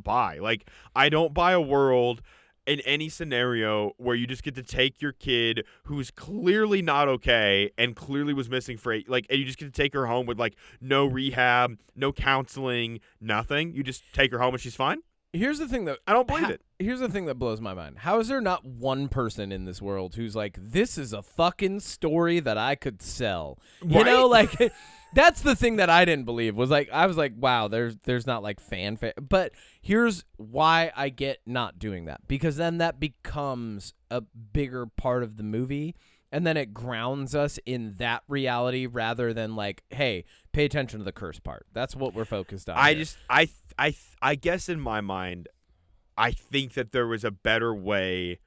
buy. Like I don't buy a world in any scenario where you just get to take your kid who's clearly not okay and clearly was missing for and you just get to take her home with like no rehab, no counseling, nothing. You just take her home and she's fine. Here's the thing that I don't believe it. Here's the thing that blows my mind. How is there not one person in this world who's like, this is a fucking story that I could sell? Right? You know, like that's the thing that I didn't believe was like, I was like, wow, there's not like fanfare. But here's why I get not doing that, because then that becomes a bigger part of the movie. And then it grounds us in that reality rather than like, hey, pay attention to the curse part. That's what we're focused on. I guess in my mind, I think that there was a better way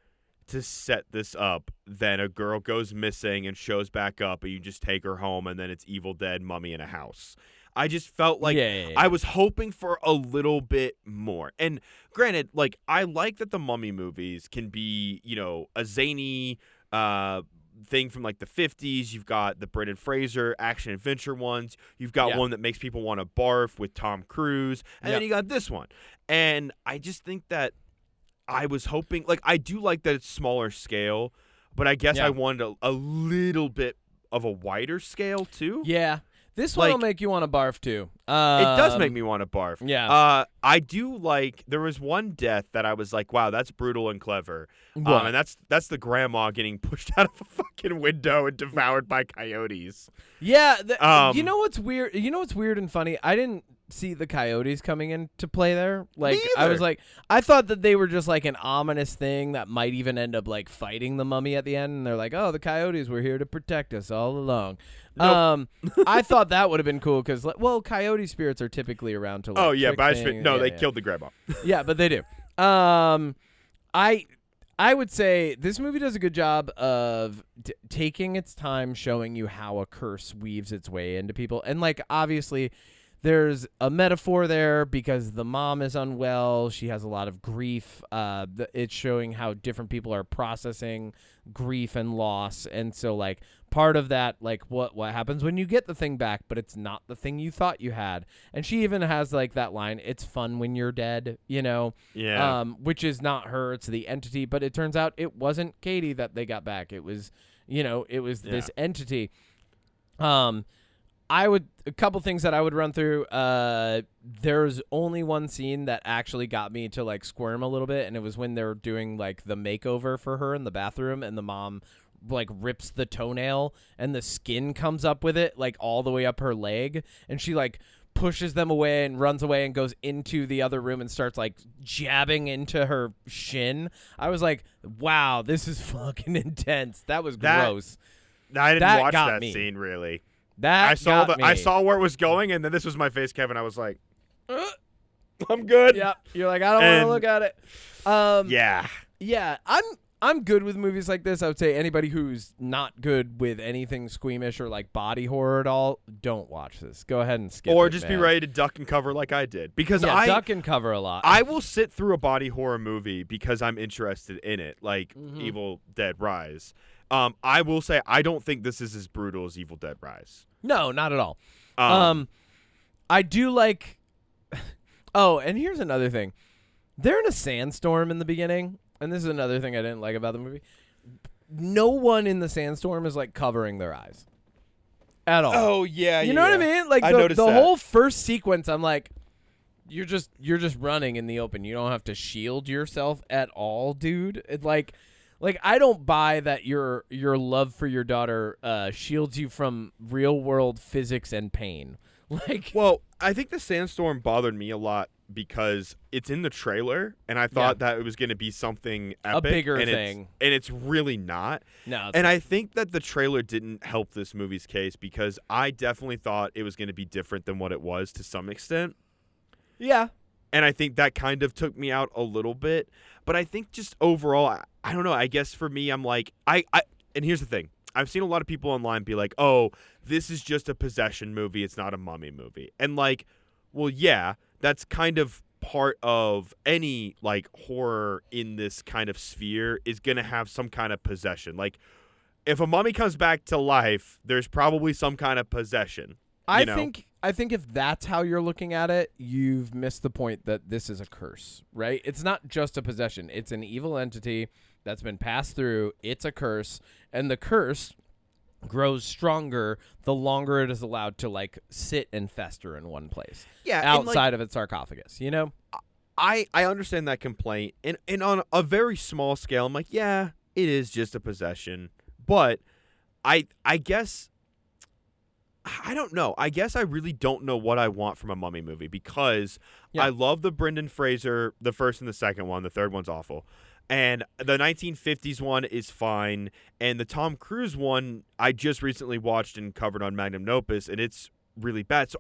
to set this up than a girl goes missing and shows back up and you just take her home and then it's Evil Dead mummy in a house. I just felt like I was hoping for a little bit more. And granted, like I like that the Mummy movies can be, a zany thing from like the 50s. You've got the Brendan Fraser action adventure ones. You've got one that makes people want to barf with Tom Cruise. And then you got this one. And I just think that I was hoping, like, I do like that it's smaller scale, but I guess I wanted a little bit of a wider scale too. Yeah. This one will make you want to barf too. It does make me want to barf. Yeah. I do like. There was one death that I was like, "Wow, that's brutal and clever." And that's the grandma getting pushed out of a fucking window and devoured by coyotes. Yeah. You know what's weird? You know what's weird and funny? I didn't see the coyotes coming into play there. Like, I was like, I thought that they were just like an ominous thing that might even end up like fighting the mummy at the end. And they're like, oh, the coyotes were here to protect us all along. Nope. I thought that would have been cool because, well, coyote spirits are typically around to like. Oh yeah, but they yeah. killed the grandma. Yeah, but they do. I would say this movie does a good job of taking its time showing you how a curse weaves its way into people. And, like, obviously, there's a metaphor there because the mom is unwell. She has a lot of grief. It's showing how different people are processing grief and loss. And so, like, part of that, like, what happens when you get the thing back, but it's not the thing you thought you had. And she even has, like, that line, it's fun when you're dead, you know? Yeah. Which is not her, it's the entity. But it turns out it wasn't Katie that they got back. It was, this entity. A couple things that I would run through. There's only one scene that actually got me to, like, squirm a little bit, and it was when they were doing, like, the makeover for her in the bathroom, and the mom like rips the toenail and the skin comes up with it like all the way up her leg, and she like pushes them away and runs away and goes into the other room and starts like jabbing into her shin. I was like, wow, this is fucking intense. That was gross. I didn't watch that scene really. I saw where it was going, and then this was my face, Kevin. I was like, I'm good. Yeah, you're like, I don't want to look at it. Yeah. I'm good with movies like this. I would say anybody who's not good with anything squeamish or like body horror at all, don't watch this. Go ahead and skip it. Or just be ready to duck and cover like I did. Because I duck and cover a lot. I will sit through a body horror movie because I'm interested in it, like Evil Dead Rise. I will say I don't think this is as brutal as Evil Dead Rise. No, not at all. I do like. Oh, and here's another thing. They're in a sandstorm in the beginning. And this is another thing I didn't like about the movie. No one in the sandstorm is like covering their eyes at all. Oh yeah, you know what I mean? Like the whole first sequence, I'm like, you're just running in the open. You don't have to shield yourself at all, dude. It's like I don't buy that your love for your daughter shields you from real world physics and pain. Like, well, I think the sandstorm bothered me a lot because it's in the trailer, and I thought that it was going to be something epic, a bigger thing, and it's really not. No, and I think that the trailer didn't help this movie's case because I definitely thought it was going to be different than what it was to some extent. Yeah, and I think that kind of took me out a little bit. But I think just overall, I don't know. I guess for me, I'm like, and here's the thing. I've seen a lot of people online be like, oh, this is just a possession movie. It's not a mummy movie. And like, well, yeah, that's kind of part of any like horror in this kind of sphere is going to have some kind of possession. Like if a mummy comes back to life, there's probably some kind of possession. I think if that's how you're looking at it, you've missed the point that this is a curse, right? It's not just a possession. It's an evil entity that's been passed through. It's a curse, and the curse grows stronger the longer it is allowed to like sit and fester in one place. Yeah, outside of its sarcophagus, you know? I understand that complaint. And on a very small scale, I'm like, yeah, it is just a possession. But I guess I don't know. I guess I really don't know what I want from a mummy movie because I love the Brendan Fraser, the first and the second one. The third one's awful. And the 1950s one is fine. And the Tom Cruise one, I just recently watched and covered on Magnum Opus, and it's really bad. So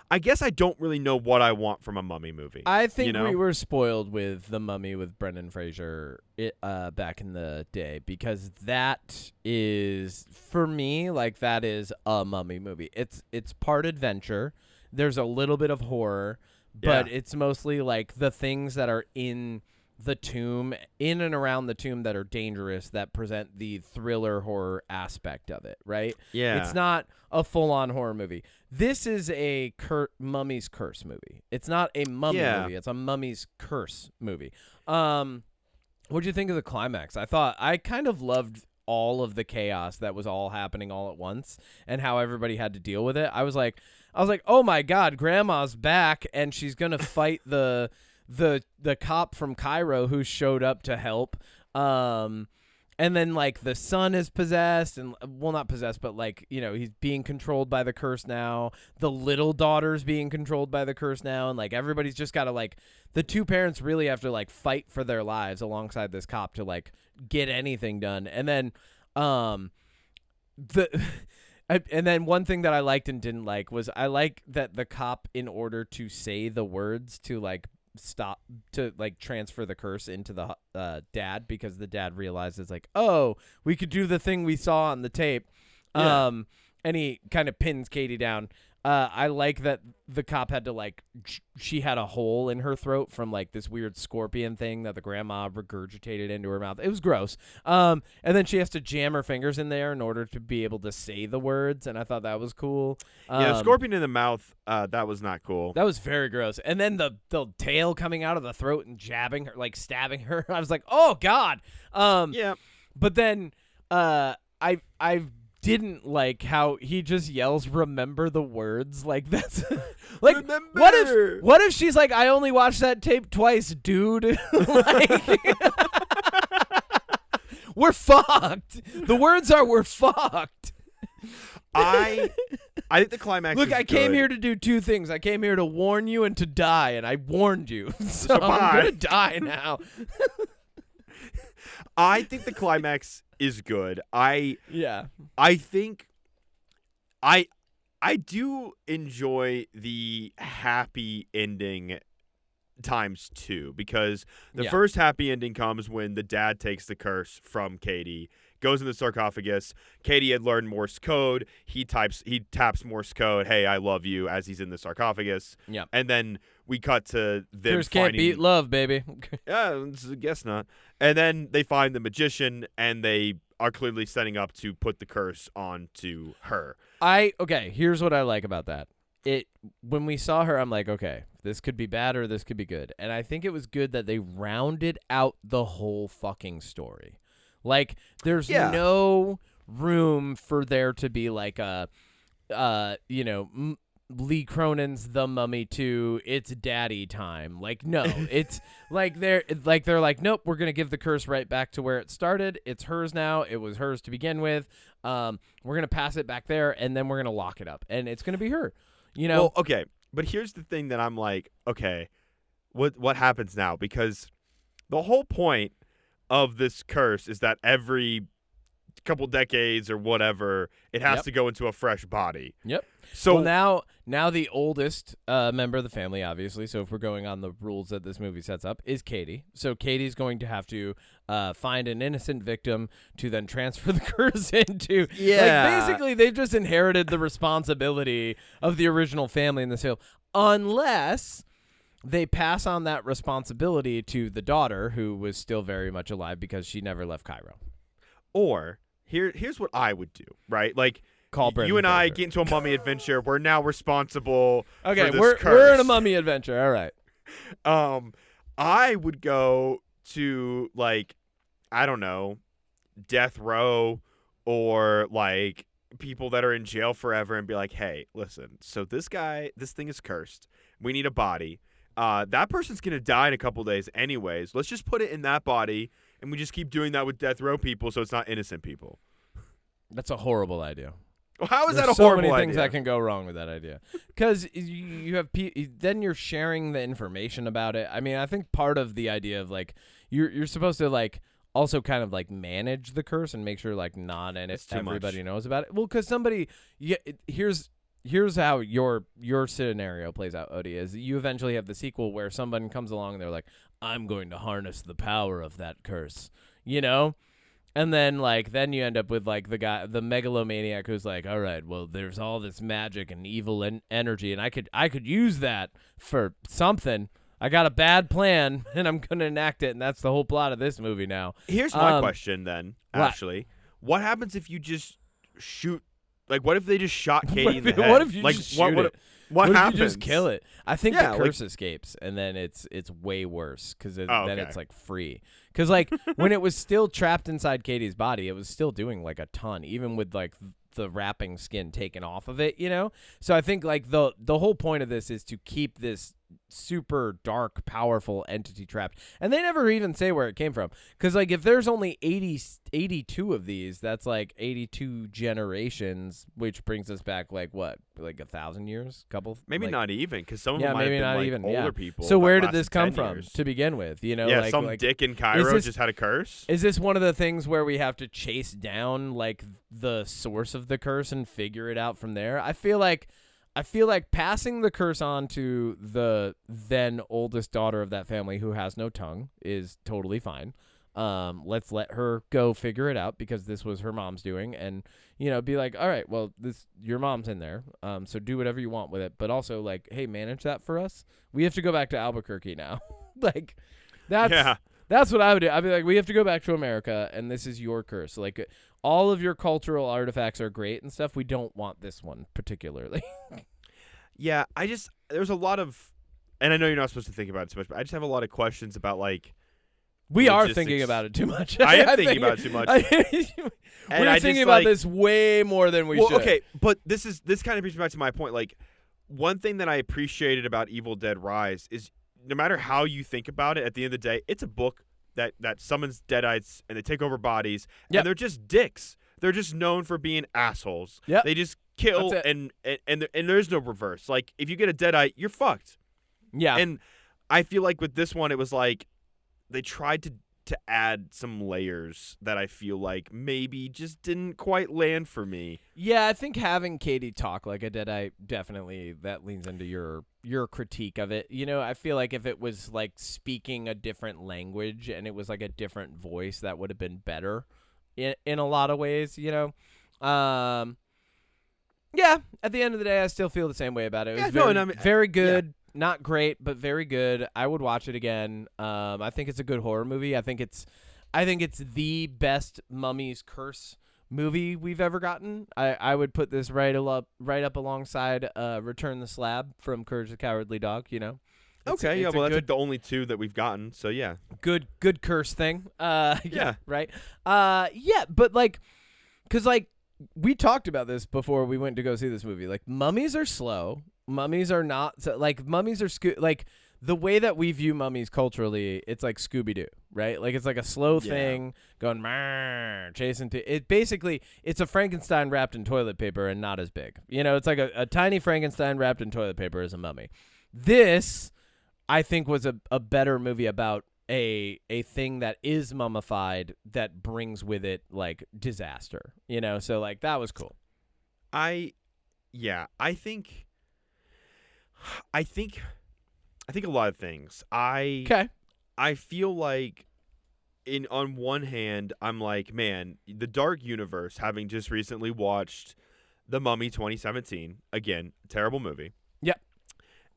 I guess I don't really know what I want from a mummy movie. I think we were spoiled with The Mummy with Brendan Fraser back in the day because that is, for me, like that is a mummy movie. It's part adventure. There's a little bit of horror, but it's mostly like the things that are in the tomb, in and around the tomb that are dangerous, that present the thriller horror aspect of it, right? Yeah. It's not a full-on horror movie. This is a mummy's curse movie. It's not a mummy movie. It's a mummy's curse movie. What'd you think of the climax? I kind of loved all of the chaos that was all happening all at once and how everybody had to deal with it. I was like, oh my God, Grandma's back and she's going to fight the cop from Cairo who showed up to help. And then, like, the son is possessed, and, well, not possessed, but, like, you know, he's being controlled by the curse now. The little daughter's being controlled by the curse now, and, like, everybody's just got to, like, the two parents really have to, like, fight for their lives alongside this cop to, like, get anything done. And then, and then one thing that I liked and didn't like was I like that the cop, in order to say the words to, like, stop to like transfer the curse into the dad, because the dad realizes like, oh, we could do the thing we saw on the tape. And he kind of pins Katie down. I like that the cop had to like she had a hole in her throat from like this weird scorpion thing that the grandma regurgitated into her mouth. It was gross. And then she has to jam her fingers in there in order to be able to say the words, and I thought that was cool. The scorpion in the mouth, that was not cool. That was very gross. And then the tail coming out of the throat and jabbing her, like stabbing her. I was like, oh God. Yeah. But then I didn't like how he just yells, remember the words. Like, that's like, remember. What if she's like, I only watched that tape twice, dude. Like, we're fucked. The words are, we're fucked. I think the climax Look, is I came good. here to do two things. I came here to warn you and to die, and I warned you. So I'm going to die now. I think the climax is good. I think I do enjoy the happy ending times two, because the first happy ending comes when the dad takes the curse from Katie, goes in the sarcophagus. Katie had learned Morse code. He taps Morse code, hey, I love you, as he's in the sarcophagus. Yeah. And then we cut to them Curse can't beat love, baby. Yeah, I guess not. And then they find the magician, and they are clearly setting up to put the curse onto her. Here's what I like about that. When we saw her, I'm like, okay, this could be bad or this could be good. And I think it was good that they rounded out the whole fucking story. Like, there's no room for there to be like a, Lee Cronin's The Mummy 2, it's daddy time. Like, no, it's like they're like, nope, we're going to give the curse right back to where it started. It's hers now. It was hers to begin with. We're going to pass it back there, and then we're going to lock it up, and it's going to be her, you know? Well, okay, but here's the thing that I'm like, okay, what happens now? Because the whole point of this curse is that every couple decades or whatever, it has to go into a fresh body. Yep. So now the oldest member of the family, obviously, so if we're going on the rules that this movie sets up, is Katie. So Katie's going to have to find an innocent victim to then transfer the curse into. Yeah. Like, basically, they've just inherited the responsibility of the original family in this film, unless they pass on that responsibility to the daughter, who was still very much alive because she never left Cairo. Or here's what I would do, right? Like, Call Brendan you and I Fraser. get into a mummy adventure. We're now responsible for this we're curse. in a mummy adventure. All right. I would go to, like, I don't know, death row, or like people that are in jail forever, and be like, hey, listen, so this thing is cursed. We need a body. That person's going to die in a couple days anyways. Let's just put it in that body, and we just keep doing that with death row people, so it's not innocent people. That's a horrible idea. Well, how is There's that a so horrible many idea? things that can go wrong with that idea, because you have then you're sharing the information about it. I mean, I think part of the idea of like you're supposed to like also kind of like manage the curse and make sure like not everybody knows about it. Well, because here's how your scenario plays out, Odie, is you eventually have the sequel where someone comes along and they're like, I'm going to harness the power of that curse, you know? And then then you end up with like the megalomaniac who's like, all right, well, there's all this magic and evil energy, and I could use that for something. I got a bad plan, and I'm going to enact it, and that's the whole plot of this movie now. Here's my question then, Ashley. What happens if you just shoot? Like, what if they just shot Katie in the head? What if you just shoot it? What happens? If you just kill it? I think the curse escapes, and then it's way worse, because then it's like free. Because like when it was still trapped inside Katie's body, it was still doing like a ton, even with like the wrapping skin taken off of it, you know. So I think like the whole point of this is to keep this super dark, powerful entity trapped. And they never even say where it came from. Because, like, if there's only 82 of these, that's like 82 generations, which brings us back, like, what? Like 1,000 years? Maybe like, not even, because some of them might have been, not like, even, older people. So where did lasted this come 10 from years. to begin with? You know, Yeah, like, dick in Cairo just had a curse. Is this one of the things where we have to chase down, like, the source of the curse and figure it out from there? I feel like passing the curse on to the then oldest daughter of that family who has no tongue is totally fine. Let's let her go figure it out, because this was her mom's doing, and, you know, be like, all right, well, your mom's in there, so do whatever you want with it, but also, like, hey, manage that for us. We have to go back to Albuquerque now. Like, that's what I would do. I'd be like, we have to go back to America, and this is your curse. Like, all of your cultural artifacts are great and stuff. We don't want this one particularly. Yeah, there's a lot of, and I know you're not supposed to think about it too much, but I just have a lot of questions about, like, we are thinking about it too much. I am thinking about it too much. We're thinking about this way more than we should. Okay, but this kind of brings me back to my point. Like, one thing that I appreciated about Evil Dead Rise is, no matter how you think about it, at the end of the day, it's a book that summons deadites, and they take over bodies, and they're just dicks. They're just known for being assholes. Yep. They just kill, and there's no reverse. Like, if you get a deadite, you're fucked. Yeah. And I feel like with this one, it was like they tried to add some layers that I feel like maybe just didn't quite land for me. Yeah, I think having Katie talk like a deadite, definitely that leans into your critique of it. You know, I feel like if it was like speaking a different language and it was like a different voice, that would have been better in a lot of ways, you know. Yeah, at the end of the day, I still feel the same way about it. It was very good. Yeah. Not great, but very good. I would watch it again. I think it's a good horror movie. I think it's the best Mummy's Curse movie we've ever gotten. I would put this right up alongside Return the Slab from Courage the Cowardly Dog. You know. Well, that's like the only two that we've gotten. So yeah. Good curse thing. Yeah. Right. Yeah, but like, 'cause like we talked about this before we went to go see this movie. Like, mummies are slow. Mummies are not like mummies are like the way that we view mummies culturally. It's like Scooby-Doo, right? Like, it's like a slow thing going chasing it. Basically, it's a Frankenstein wrapped in toilet paper and not as big. You know, it's like a tiny Frankenstein wrapped in toilet paper as a mummy. This, I think, was a better movie about a thing that is mummified that brings with it like disaster. You know, so like that was cool. I think a lot of things. I feel like on one hand, I'm like, man, the Dark Universe, having just recently watched The Mummy 2017, again, terrible movie. Yep.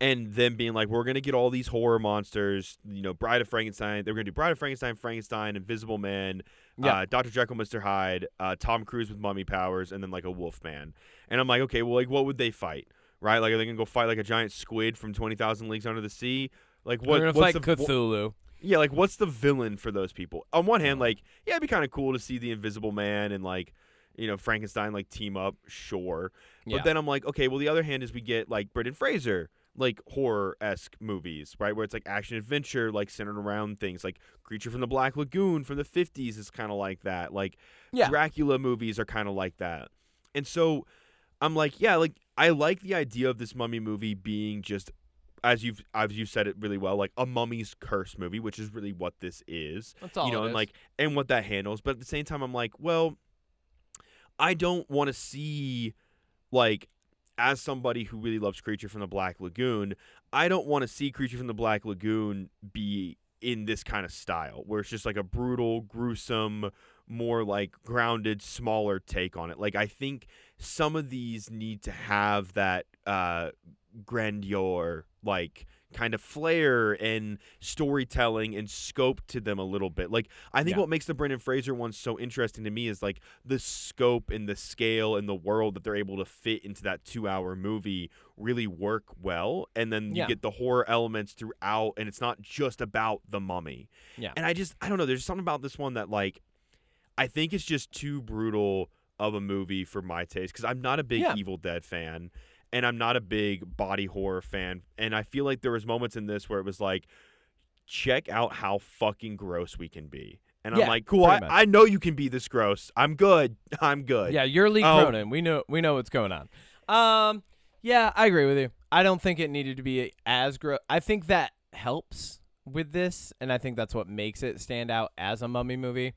And then being like, we're going to get all these horror monsters, you know, Bride of Frankenstein. They're going to do Bride of Frankenstein, Invisible Man, Dr. Jekyll, Mr. Hyde, Tom Cruise with mummy powers, and then like a wolf man. And I'm like, okay, well, like, what would they fight? Right? Like, are they going to go fight like a giant squid from 20,000 Leagues Under the Sea? Like, what's like Cthulhu? Yeah, like, what's the villain for those people? On one hand, like, yeah, it'd be kind of cool to see the Invisible Man and, like, you know, Frankenstein, like, team up, sure. But then I'm like, okay, well, the other hand is we get, like, Brendan Fraser, like, horror-esque movies, right? Where it's, like, action-adventure, like, centered around things. Like, Creature from the Black Lagoon from the 50s is kind of like that. Like, Dracula movies are kind of like that. And so I'm like, yeah, like, I like the idea of this mummy movie being just, as you've said it really well, like a mummy's curse movie, which is really what this is. That's all, you know, it and is. like, and what that handles. But at the same time, I'm like, well, I don't want to see, like, as somebody who really loves Creature from the Black Lagoon, I don't want to see Creature from the Black Lagoon be in this kind of style where it's just like a brutal, gruesome, more like grounded, smaller take on it. Like, I think some of these need to have that grandeur, like, kind of flair and storytelling and scope to them a little bit. Like, I think what makes the Brendan Fraser one so interesting to me is like the scope and the scale and the world that they're able to fit into that 2-hour movie really work well. And then you get the horror elements throughout, and it's not just about the mummy. Yeah. And I don't know, there's something about this one that, like, I think it's just too brutal of a movie for my taste, because I'm not a big Evil Dead fan. and I'm not a big body horror fan. And I feel like there was moments in this where it was like, check out how fucking gross we can be. And I'm like, cool, I know you can be this gross. I'm good. Yeah, you're Lee Cronin. We know what's going on. Yeah, I agree with you. I don't think it needed to be as gross. I think that helps with this, and I think that's what makes it stand out as a mummy movie.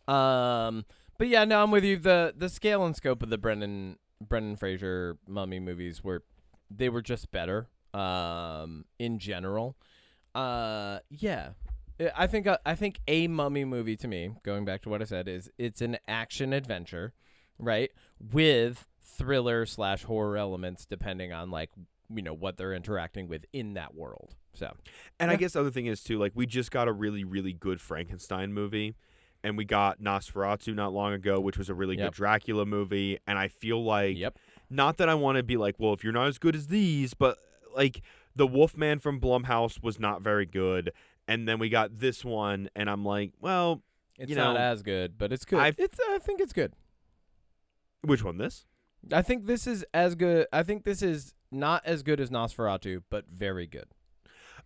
But yeah, no, I'm with you. The scale and scope of the Brendan Fraser mummy movies were just better in general. Yeah. I think a mummy movie, to me, going back to what I said, is it's an action adventure, right, with thriller / horror elements depending on what they're interacting with in that world. So, and I guess the other thing is too, we just got a really, really good Frankenstein movie, and we got Nosferatu not long ago, which was a really good Dracula movie. And I feel like, not that I want to be like, well, if you're not as good as these, but the Wolfman from Blumhouse was not very good. And then we got this one, and I'm like, well, it's not as good, but it's good. I think it's good. Which one? This? I think this is as good. I think this is not as good as Nosferatu, but very good.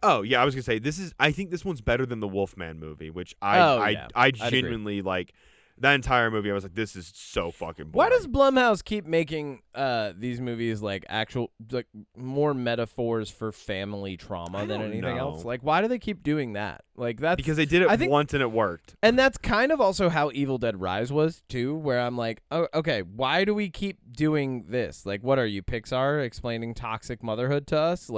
Oh yeah, I was gonna say I think this one's better than the Wolfman movie, which I genuinely like. That entire movie, I was like, this is so fucking boring. Why does Blumhouse keep making these movies more metaphors for family trauma than anything else? Why do they keep doing that? That's because they did it once and it worked. And that's kind of also how Evil Dead Rise was too, where I'm like, oh, okay, why do we keep doing this? What are you, Pixar, explaining toxic motherhood to us?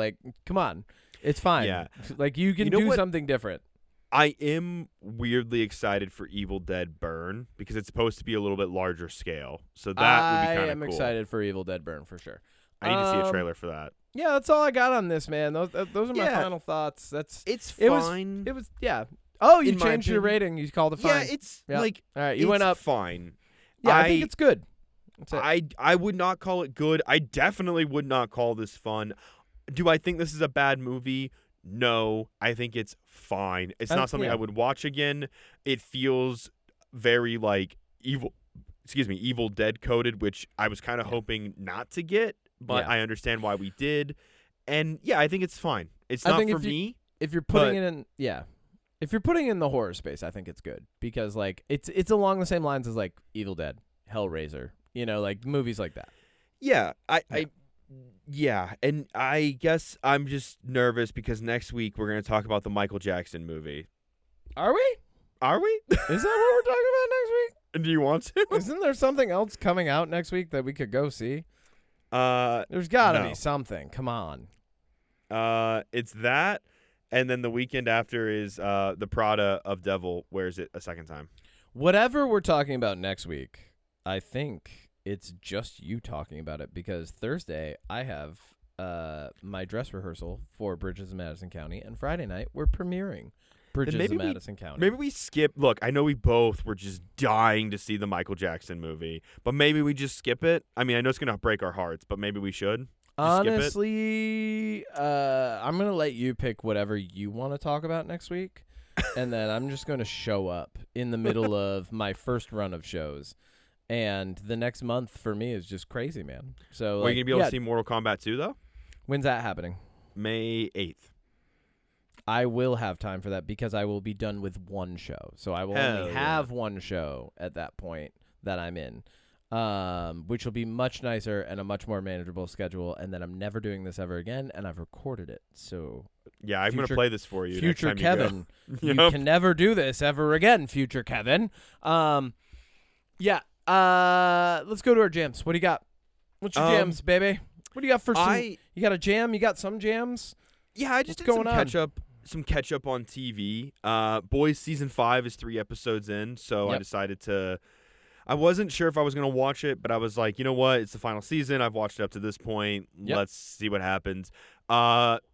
Come on, it's fine. Yeah, you can do something different. I am weirdly excited for Evil Dead Burn because it's supposed to be a little bit larger scale. So that would be kind of cool. I am excited for Evil Dead Burn for sure. I need to see a trailer for that. Yeah, that's all I got on this, man. Those are my final thoughts. It's fine. It was yeah. Oh, you changed your rating. You called it fine. Yeah, it's all right. You went up. Fine. Yeah, I think it's good. That's it. I would not call it good. I definitely would not call this fun. Do I think this is a bad movie? No, I think it's fine. It's not something I would watch again. It feels very Evil Dead coded, which I was kind of hoping not to get, but I understand why we did. And yeah, I think it's fine. It's not for me. If you're putting it in, if you're putting it in the horror space, I think it's good because it's along the same lines as Evil Dead, Hellraiser, movies like that. Yeah, Yeah, and I guess I'm just nervous because next week we're going to talk about the Michael Jackson movie. Are we? Is that what we're talking about next week? Do you want to? Isn't there something else coming out next week that we could go see? There's got to be something. Come on. It's that, and then the weekend after is the Prada of Devil wears it a second time. Whatever we're talking about next week, I think it's just you talking about it because Thursday I have my dress rehearsal for Bridges of Madison County, and Friday night we're premiering Bridges of Madison County. Maybe we skip. Look, I know we both were just dying to see the Michael Jackson movie, but maybe we just skip it. I mean, I know it's going to break our hearts, but maybe we should. Honestly, I'm going to let you pick whatever you want to talk about next week, and then I'm just going to show up in the middle of my first run of shows. And the next month for me is just crazy, man. So, are you going to be able to see Mortal Kombat 2, though? When's that happening? May 8th. I will have time for that because I will be done with one show. So I will only have one show at that point that I'm in, which will be much nicer and a much more manageable schedule. And then I'm never doing this ever again, and I've recorded it. So yeah, I'm going to play this for you. Future Kevin, you can never do this ever again, future Kevin. Yeah. Let's go to our jams. What do you got? What's your jams, baby? What do you got for you got a jam? You got some jams? Yeah, I just did some catch up on TV. Boys season 5 is 3 episodes in, so I decided I wasn't sure if I was going to watch it, but I was like, you know what? It's the final season. I've watched it up to this point. Let's see what happens.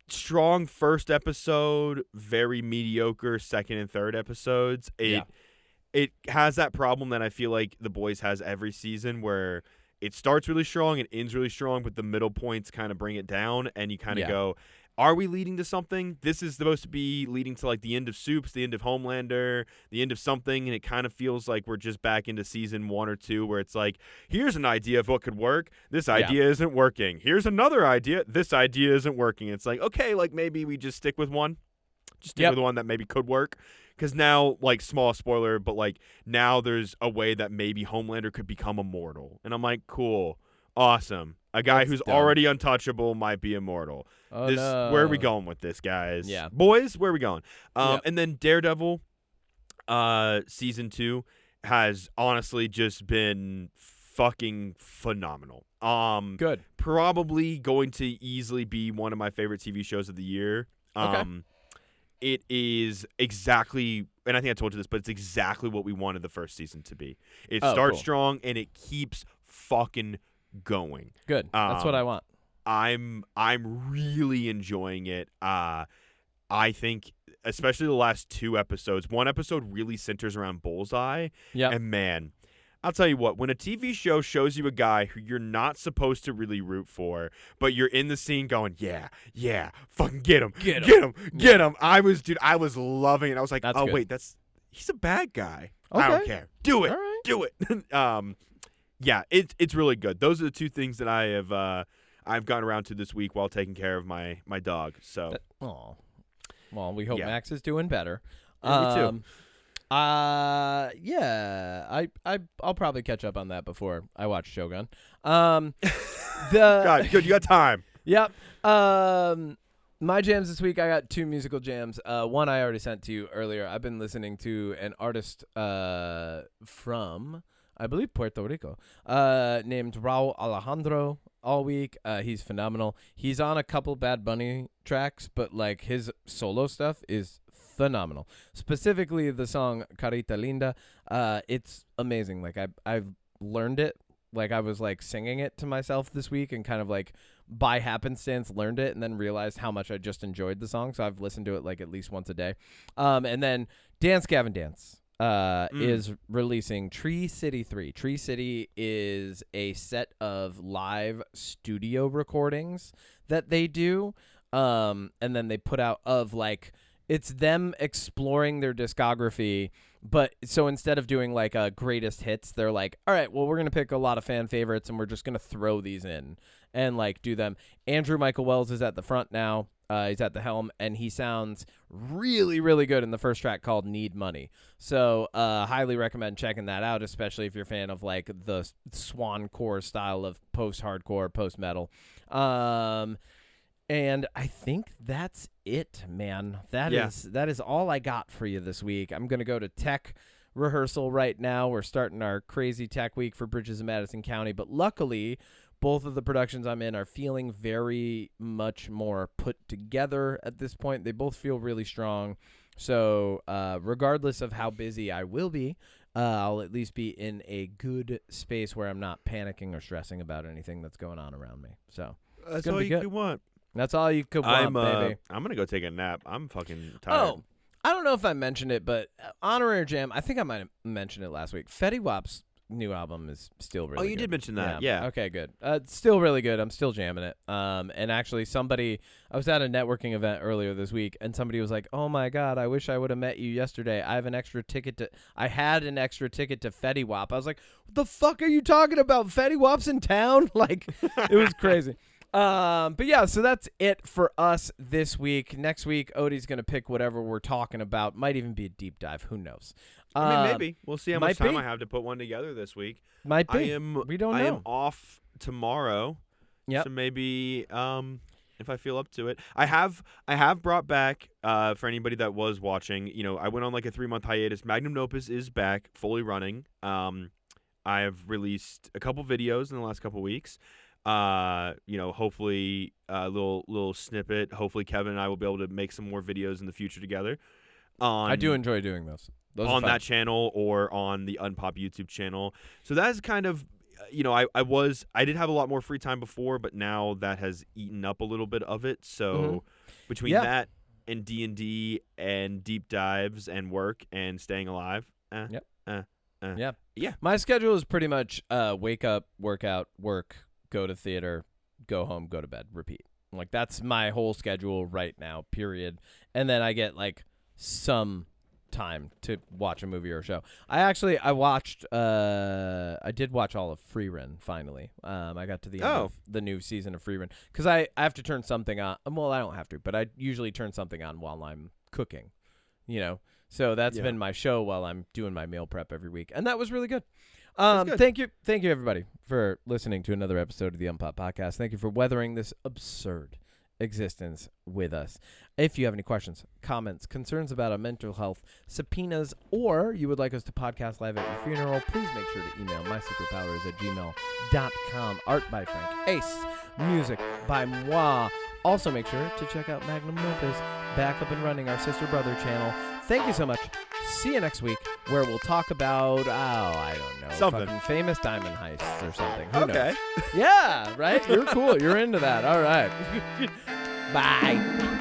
Strong first episode, very mediocre second and third episodes. It has that problem that I feel like The Boys has every season where it starts really strong and ends really strong, but the middle points kind of bring it down, and you kind of go, Are we leading to something? This is supposed to be leading to like the end of Soups, the end of Homelander, the end of something, and it kind of feels like we're just back into season 1 or 2 where it's like, here's an idea of what could work. This idea isn't working. Here's another idea. This idea isn't working. It's like, okay, like maybe we just stick with one. Just stick with one that maybe could work. Because now, like, small spoiler, but like now there's a way that maybe Homelander could become immortal. And I'm like, cool. Awesome. A guy who's already untouchable might be immortal. Oh, no. Where are we going with this, guys? Yeah. Boys, where are we going? And then Daredevil season 2 has honestly just been fucking phenomenal. Good. Probably going to easily be one of my favorite TV shows of the year. Okay. It is exactly, and I think I told you this, but it's exactly what we wanted the first season to be. It starts strong and it keeps fucking going. Good. That's what I want. I'm really enjoying it. I think especially the last 2 episodes. One episode really centers around Bullseye. Yeah. And man, I'll tell you what, when a TV show shows you a guy who you're not supposed to really root for, but you're in the scene going, yeah, fucking get him. I was loving it. I was like, that's good. Wait, he's a bad guy. Okay. I don't care. Do it. All right. Do it. Yeah, it's really good. Those are the 2 things that I've gotten around to this week while taking care of my dog. So, well, we hope Max is doing better. Me too. Yeah, I'll probably catch up on that before I watch Shogun. God, good, you got time. Yep. My jams this week, I got 2 musical jams. One I already sent to you earlier. I've been listening to an artist from, I believe, Puerto Rico, named Raul Alejandro all week. He's phenomenal. He's on a couple Bad Bunny tracks, but like his solo stuff is phenomenal. Specifically the song Carita Linda. It's amazing. Like I've learned it. Like I was like singing it to myself this week and kind of like by happenstance learned it and then realized how much I just enjoyed the song. So I've listened to it like at least once a day. And then Dance Gavin Dance is releasing Tree City 3. Tree City is a set of live studio recordings that they do. And then they put out of like, it's them exploring their discography, but so instead of doing like a greatest hits, they're like, all right, well, we're going to pick a lot of fan favorites and we're just going to throw these in and like do them. Andrew Michael Wells is at the front now. He's at the helm and he sounds really, really good in the first track called Need Money. So highly recommend checking that out, especially if you're a fan of like the swancore style of post-hardcore, post-metal. And I think that's it, man. That is all I got for you this week. I'm going to go to tech rehearsal right now. We're starting our crazy tech week for Bridges of Madison County. But luckily, both of the productions I'm in are feeling very much more put together at this point. They both feel really strong. So regardless of how busy I will be, I'll at least be in a good space where I'm not panicking or stressing about anything that's going on around me. So that's all you could want. That's all you could want, baby. I'm going to go take a nap. I'm fucking tired. Oh, I don't know if I mentioned it, but Honorary Jam, I think I might have mentioned it last week. Fetty Wap's new album is still really good. Oh, you did mention that, yeah. Okay, good. It's still really good. I'm still jamming it. And actually I was at a networking event earlier this week, and somebody was like, oh my God, I wish I would have met you yesterday. I had an extra ticket to Fetty Wap. I was like, what the fuck are you talking about? Fetty Wap's in town? Like, it was crazy. But yeah, so that's it for us this week. Next week, Odie's going to pick whatever we're talking about. Might even be a deep dive. Who knows? I mean, maybe. We'll see how much time I have to put one together this week. Might be. We don't know. I am off tomorrow. Yep. So maybe if I feel up to it. I have brought back, for anybody that was watching, I went on like a 3-month hiatus. Magnum Opus is back, fully running. I have released a couple videos in the last couple weeks. Hopefully a little snippet. Hopefully Kevin and I will be able to make some more videos in the future together. I do enjoy doing those on that channel or on the UnPop YouTube channel. So that is kind of, I did have a lot more free time before, but now that has eaten up a little bit of it. So between that and D&D and deep dives and work and staying alive. My schedule is pretty much wake up, workout, work, go to theater, go home, go to bed, repeat. Like, that's my whole schedule right now, period. And then I get, like, some time to watch a movie or a show. I did watch all of Free Run, finally. I got to the end of the new season of Free Run. Because I have to turn something on. Well, I don't have to, but I usually turn something on while I'm cooking, you know. So that's been my show while I'm doing my meal prep every week. And that was really good. Thank you, everybody, for listening to another episode of the UnPop Podcast. Thank you for weathering this absurd existence with us. If you have any questions, comments, concerns about our mental health, subpoenas, or you would like us to podcast live at your funeral, please make sure to email mysecretpoweris@gmail.com. Art by FrankAce, music by moi. Also make sure to check out Magnum Opus, back up and running, our sister brother channel. Thank you so much. See you next week, where we'll talk about, I don't know, something. Fucking famous diamond heists or something. Who okay. knows? Yeah, right? You're cool. You're into that. All right. Bye.